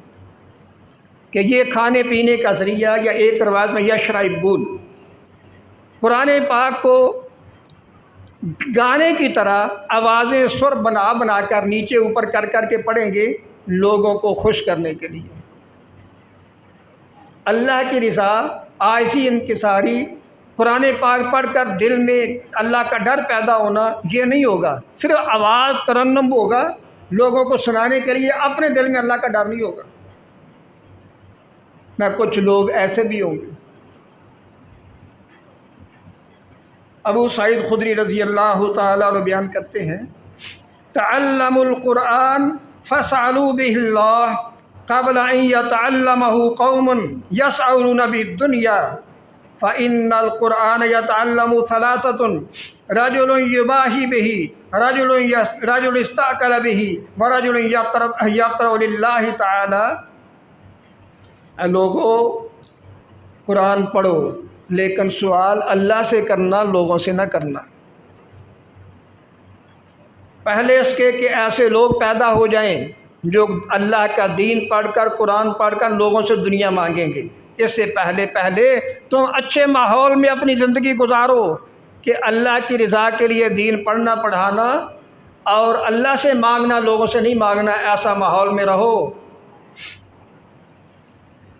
کہ یہ کھانے پینے کا ذریعہ، یا ایک روایت میں یشربون، قرآن پاک کو گانے کی طرح آوازیں سر بنا بنا کر نیچے اوپر کر کر کے پڑھیں گے، لوگوں کو خوش کرنے کے لیے۔ اللہ کی رضا، عاجزی، انکساری، قرآن پاک پڑھ کر دل میں اللہ کا ڈر پیدا ہونا، یہ نہیں ہوگا، صرف آواز ترنم ہوگا لوگوں کو سنانے کے لیے، اپنے دل میں اللہ کا ڈر نہیں ہوگا۔ میں کچھ لوگ ایسے بھی ہوں گے۔ ابو سعید خدری رضی اللہ تعالیٰ عنہ بیان کرتے ہیں، تعلموا القرآن فاسألوا به اللہ قبل ان يتعلمه قوم يسعون بالدنیا فإن القرآن يتعلم ثلاثة رجل يباهي به رجل استأكل به ورجل يقرأ لله تعالی۔ لوگوں قرآن پڑھو، لیکن سوال اللہ سے کرنا، لوگوں سے نہ کرنا۔ پہلے اس کے کہ ایسے لوگ پیدا ہو جائیں جو اللہ کا دین پڑھ کر، قرآن پڑھ کر لوگوں سے دنیا مانگیں گے۔ اس سے پہلے تم اچھے ماحول میں اپنی زندگی گزارو کہ اللہ کی رضا کے لیے دین پڑھنا پڑھانا اور اللہ سے مانگنا، لوگوں سے نہیں مانگنا، ایسا ماحول میں رہو۔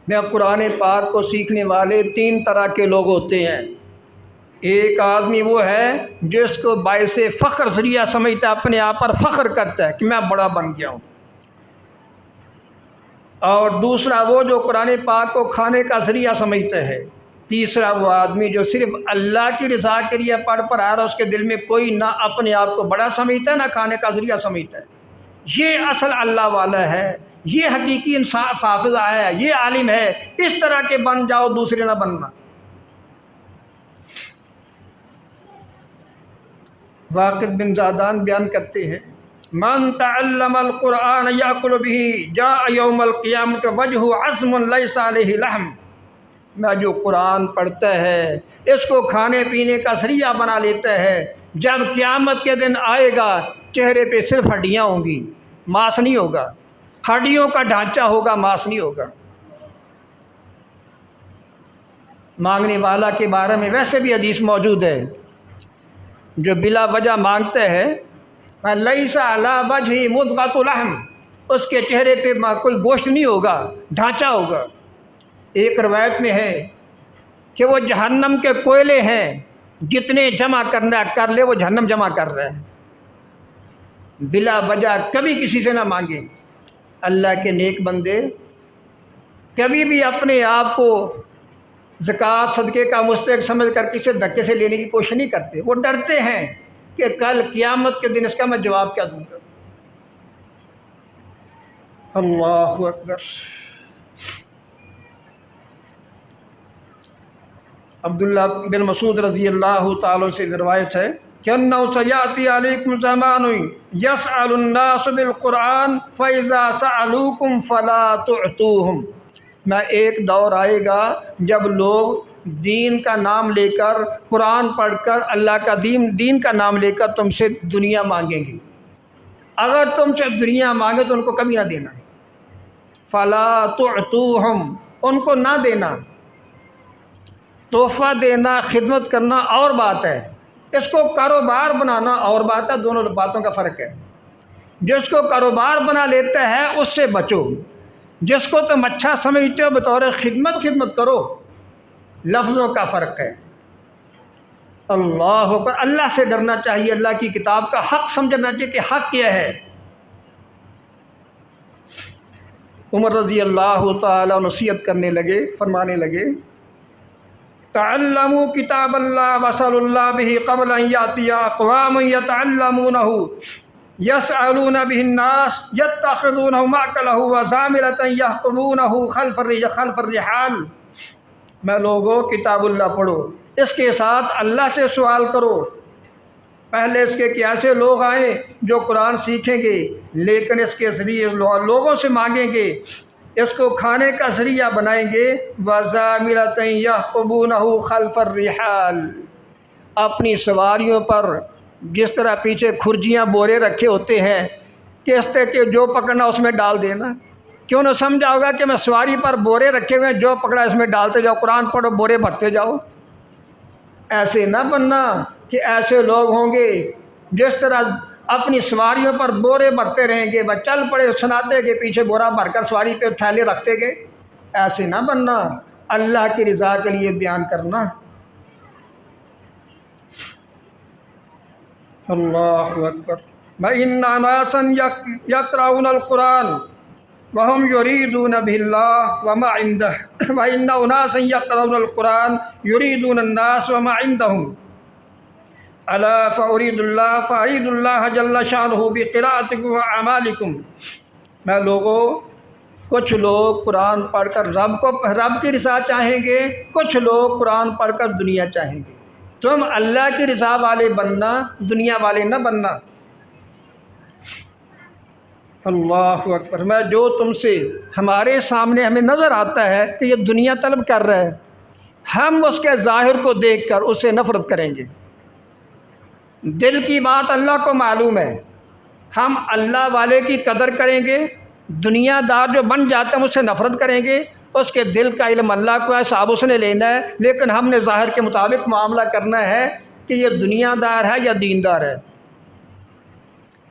میں قرآن پاک کو سیکھنے والے 3 طرح کے لوگ ہوتے ہیں۔ ایک آدمی وہ ہے جس کو باعث فخر ذریعہ سمجھتا ہے، اپنے آپ پر فخر کرتا ہے کہ میں بڑا بن گیا ہوں، اور دوسرا وہ جو قرآن پاک کو کھانے کا ذریعہ سمجھتا ہے، تیسرا وہ آدمی جو صرف اللہ کی رضا کے لیے پڑھ آ رہا ہے، اس کے دل میں کوئی نہ اپنے آپ کو بڑا سمجھتا ہے نہ کھانے کا ذریعہ سمجھتا ہے۔ یہ اصل اللہ والا ہے، یہ حقیقی انصاف حافظ ہے، یہ عالم ہے۔ اس طرح کے بن جاؤ، دوسرے نہ بننا۔ واقد بن زادان بیان کرتے ہیں، من تعلم القرآن یأکل به جاء یوم القیامت وجہ عظم لیس علیہ لحم، میں جو قرآن پڑھتا ہے اس کو کھانے پینے کا ذریعہ بنا لیتا ہے، جب قیامت کے دن آئے گا چہرے پہ صرف ہڈیاں ہوں گی، ماس نہیں ہوگا، ہڈیوں کا ڈھانچہ ہوگا، ماس نہیں ہوگا۔ مانگنے والا کے بارے میں ویسے بھی حدیث موجود ہے، جو بلا وجہ مانگتے ہیں لیس علی وجہ مضغۃ لحم، اس کے چہرے پہ کوئی گوشت نہیں ہوگا، ڈھانچہ ہوگا۔ ایک روایت میں ہے کہ وہ جہنم کے کوئلے ہیں، جتنے جمع کرنا کر لے وہ جہنم جمع کر رہے ہیں۔ بلا وجہ کبھی کسی سے نہ مانگیں۔ اللہ کے نیک بندے کبھی بھی اپنے آپ کو زکوٰۃ صدقے کا مستحق سمجھ کر کسی دھکے سے لینے کی کوشش نہیں کرتے، وہ ڈرتے ہیں کہ کل قیامت کے دن اس کا میں جواب کیا دوں گا۔ اللہ اکبر۔ عبداللہ بن مسعود رضی اللہ تعالیٰ سے روایت ہے کہ انہ سیاتی علیکم زمان یسأل الناس بالقرآن فإذا سألوکم فلا تعطوہم، میں ایک دور آئے گا جب لوگ دین کا نام لے کر، قرآن پڑھ کر، اللہ کا دین کا نام لے کر تم سے دنیا مانگیں گے، اگر تم سے دنیا مانگے تو ان کو کبھی نہ دینا، فلا تعطوہم، ان کو نہ دینا۔ تحفہ دینا، خدمت کرنا اور بات ہے، اس کو کاروبار بنانا اور بات ہے، دونوں باتوں کا فرق ہے۔ جس کو کاروبار بنا لیتا ہے اس سے بچو، جس کو تم اچھا سمجھتے ہو بطور خدمت کرو، لفظوں کا فرق ہے۔ اللہ اکبر۔ اللہ سے ڈرنا چاہیے، اللہ کی کتاب کا حق سمجھنا چاہیے کہ حق کیا ہے۔ عمر رضی اللہ تعالیٰ نصیحت کرنے لگے، فرمانے لگے تعلموا کتاب اللہ وصلوا اللہ بہ قبل ان یاتی اقوام یتعلمونہ یسألون بہ الناس یتخذونہ معقلہ وزاملۃ یحکمونہ خلف الرحال۔ میں لوگوں کتاب اللہ پڑھو، اس کے ساتھ اللہ سے سوال کرو۔ پہلے اس کے کہ ایسے لوگ آئیں جو قرآن سیکھیں گے لیکن اس کے ذریعے لوگوں سے مانگیں گے، اس کو کھانے کا ذریعہ بنائیں گے۔ وَزَامِلَةً يَحْقُبُونَهُ خَلْفَ الرِّحَالِ، اپنی سواریوں پر جس طرح پیچھے کھرجیاں بورے رکھے ہوتے ہیں کہ اس طرح کہ جو پکڑنا اس میں ڈال دینا۔ کیوں نہ سمجھا ہوگا کہ میں سواری پر بورے رکھے ہوئے ہیں، جو پکڑا اس میں ڈالتے جاؤ، قرآن پڑھو، بورے بھرتے جاؤ۔ ایسے نہ بننا کہ ایسے لوگ ہوں گے جس طرح اپنی سواریوں پر بورے بھرتے رہیں گے، بس چل پڑے سناتے کہ پیچھے بورا بھر کر سواری پہ تھیلے رکھتے گئے۔ ایسے نہ بننا، اللہ کی رضا کے لیے بیان کرنا۔ اللہ اکبر۔ وَإِنَّ نَاسًا يَقْرَؤُونَ الْقُرْآنَ وَهُمْ يُرِيدُونَ بِهِ اللَّهَ وَمَا عِندَهُ وَإِنَّ أُنَاسًا يَقْرَؤُونَ الْقُرْآنَ يُرِيدُونَ النَّاسَ وَمَا عِندَهُمْ أَلَا فَأُرِيدُ اللَّهَ جَلَّ شَأْنُهُ بِقِرَاءَتِكُمْ وَأَعْمَالِكُمْ۔ میں لوگوں، کچھ لوگ قرآن پڑھ کر رب کی رضا چاہیں گے، کچھ لوگ قرآن پڑھ کر دنیا چاہیں گے۔ تم اللہ کی رضا والے بننا، دنیا والے نہ بننا۔ اللہ اکبر۔ میں جو تم سے ہمارے سامنے ہمیں نظر آتا ہے کہ یہ دنیا طلب کر رہا ہے، ہم اس کے ظاہر کو دیکھ کر اس سے نفرت کریں گے۔ دل کی بات اللہ کو معلوم ہے، ہم اللہ والے کی قدر کریں گے، دنیا دار جو بن جاتے ہیں اس سے نفرت کریں گے۔ اس کے دل کا علم اللہ کو ہے، صاحب اس نے لینا ہے، لیکن ہم نے ظاہر کے مطابق معاملہ کرنا ہے کہ یہ دنیا دار ہے یا دیندار ہے۔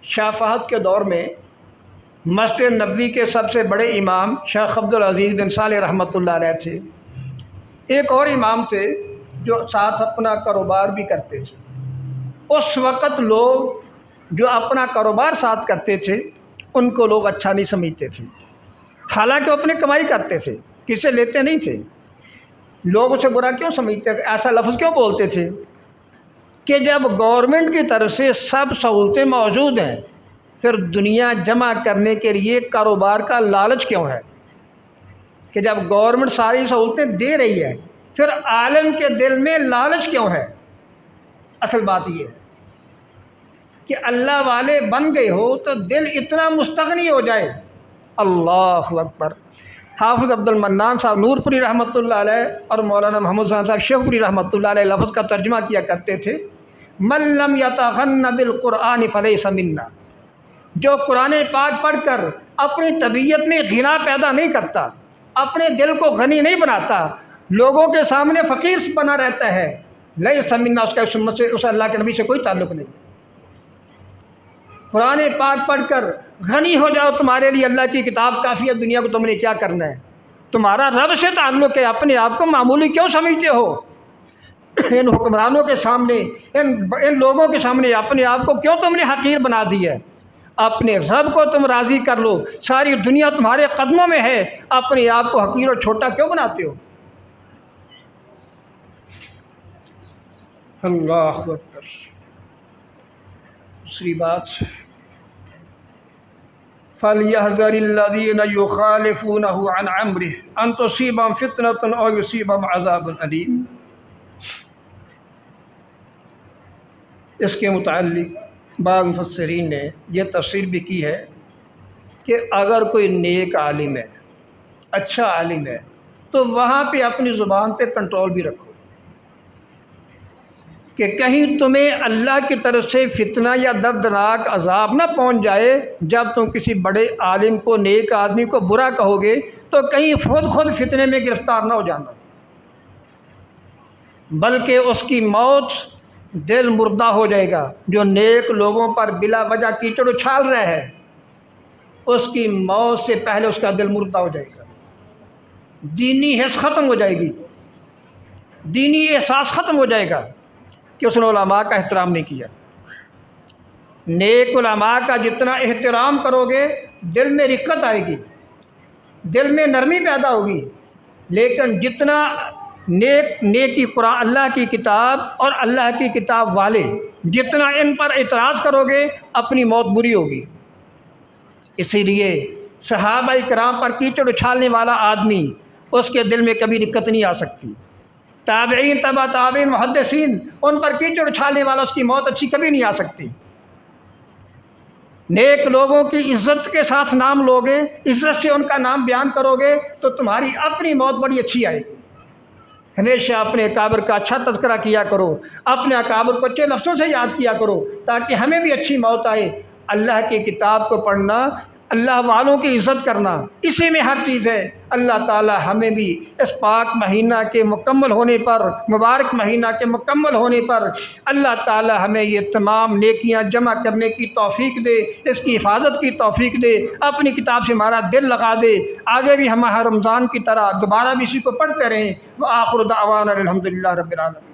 شاہ فہد کے دور میں مسجد نبوی کے سب سے بڑے امام شیخ عبدالعزیز بن صالح رحمۃ اللہ علیہ تھے۔ ایک اور امام تھے جو ساتھ اپنا کاروبار بھی کرتے تھے۔ اس وقت لوگ جو اپنا کاروبار ساتھ کرتے تھے ان کو لوگ اچھا نہیں سمجھتے تھے، حالانکہ وہ اپنی کمائی کرتے تھے، کسی سے لیتے نہیں تھے۔ لوگ اسے برا کیوں سمجھتے تھے، ایسا لفظ کیوں بولتے تھے کہ جب گورنمنٹ کی طرف سے سب سہولتیں موجود ہیں پھر دنیا جمع کرنے کے لیے کاروبار کا لالچ کیوں ہے؟ کہ جب گورنمنٹ ساری سہولتیں دے رہی ہے پھر عالم کے دل میں لالچ کیوں ہے؟ اصل بات یہ ہے کہ اللہ والے بن گئے ہو تو دل اتنا مستغنی ہو جائے۔ اللہ اکبر۔ حافظ عبد المنان صاحب نور پوری رحمۃ اللہ علیہ اور مولانا محمد صاحب شیخ پوری رحمۃ اللہ علیہ لفظ کا ترجمہ کیا کرتے تھے، من لم یتغن بالقرآن فلیس منا، جو قرآن پاک پڑھ کر اپنی طبیعت میں غنا پیدا نہیں کرتا، اپنے دل کو غنی نہیں بناتا، لوگوں کے سامنے فقیر بنا رہتا ہے، لیس منا، اس کا سمت سے، اس اللہ کے نبی سے کوئی تعلق نہیں۔ قرآن پاک پڑھ کر غنی ہو جاؤ، تمہارے لیے اللہ کی کتاب کافی ہے، دنیا کو تم نے کیا کرنا ہے؟ تمہارا رب سے تعلق ہے، اپنے آپ کو معمولی کیوں سمجھتے ہو؟ ان حکمرانوں کے سامنے، ان لوگوں کے سامنے اپنے آپ کو کیوں تم نے حقیر بنا دیا ہے؟ اپنے رب کو تم راضی کر لو، ساری دنیا تمہارے قدموں میں ہے، اپنے آپ کو حقیر اور چھوٹا کیوں بناتے ہو؟ اللہ اکبر۔ دوسری بات، فَلْيَحْذَرِ الَّذِينَ يُخَالِفُونَهُ عَنْ أَمْرِهِ أَن تُصِيبَهُمْ فِتْنَةٌ أَوْ يُصِيبَهُمْ عَذَابٌ أَلِيمٌ۔ اس کے متعلق بعض مفسرین نے یہ تفسیر بھی کی ہے کہ اگر کوئی نیک عالم ہے، اچھا عالم ہے، تو وہاں پہ اپنی زبان پہ کنٹرول بھی رکھو کہ کہیں تمہیں اللہ کی طرف سے فتنہ یا دردناک عذاب نہ پہنچ جائے جب تم کسی بڑے عالم کو، نیک آدمی کو برا کہو گے تو کہیں خود فتنے میں گرفتار نہ ہو جانا، بلکہ اس کی موت دل مردہ ہو جائے گا۔ جو نیک لوگوں پر بلا وجہ کیچڑ اچھال رہا ہے، اس کی موت سے پہلے اس کا دل مردہ ہو جائے گا، دینی حس ختم ہو جائے گی، دینی احساس ختم ہو جائے گا کہ اس نے علماء کا احترام نہیں کیا۔ نیک علماء کا جتنا احترام کرو گے دل میں رقت آئے گی، دل میں نرمی پیدا ہوگی، لیکن جتنا نیکی قرآن، اللہ کی کتاب اور اللہ کی کتاب والے، جتنا ان پر اعتراض کرو گے اپنی موت بری ہوگی۔ اسی لیے صحابہ کرام پر کیچڑ اچھالنے والا آدمی، اس کے دل میں کبھی رقت نہیں آ سکتی۔ تابعین، تبع تابعین، محدثین، ان پر کیچڑ اچھالنے والا، اس کی موت اچھی کبھی نہیں آ سکتی۔ نیک لوگوں کی عزت کے ساتھ نام لوگے، عزت سے ان کا نام بیان کرو گے تو تمہاری اپنی موت بڑی اچھی آئے گی۔ ہمیشہ اپنے اکابر کا اچھا تذکرہ کیا کرو، اپنے اکابر کو اچھے لفظوں سے یاد کیا کرو تاکہ ہمیں بھی اچھی موت آئے۔ اللہ کی کتاب کو پڑھنا، اللہ والوں کی عزت کرنا، اسی میں ہر چیز ہے۔ اللہ تعالی ہمیں بھی اس پاک مہینہ کے مکمل ہونے پر، مبارک مہینہ کے مکمل ہونے پر، اللہ تعالی ہمیں یہ تمام نیکیاں جمع کرنے کی توفیق دے، اس کی حفاظت کی توفیق دے، اپنی کتاب سے ہمارا دل لگا دے، آگے بھی ہم رمضان کی طرح دوبارہ بھی اسی کو پڑھتے رہیں۔ وآخر دعوانا الحمدللہ رب العالمین۔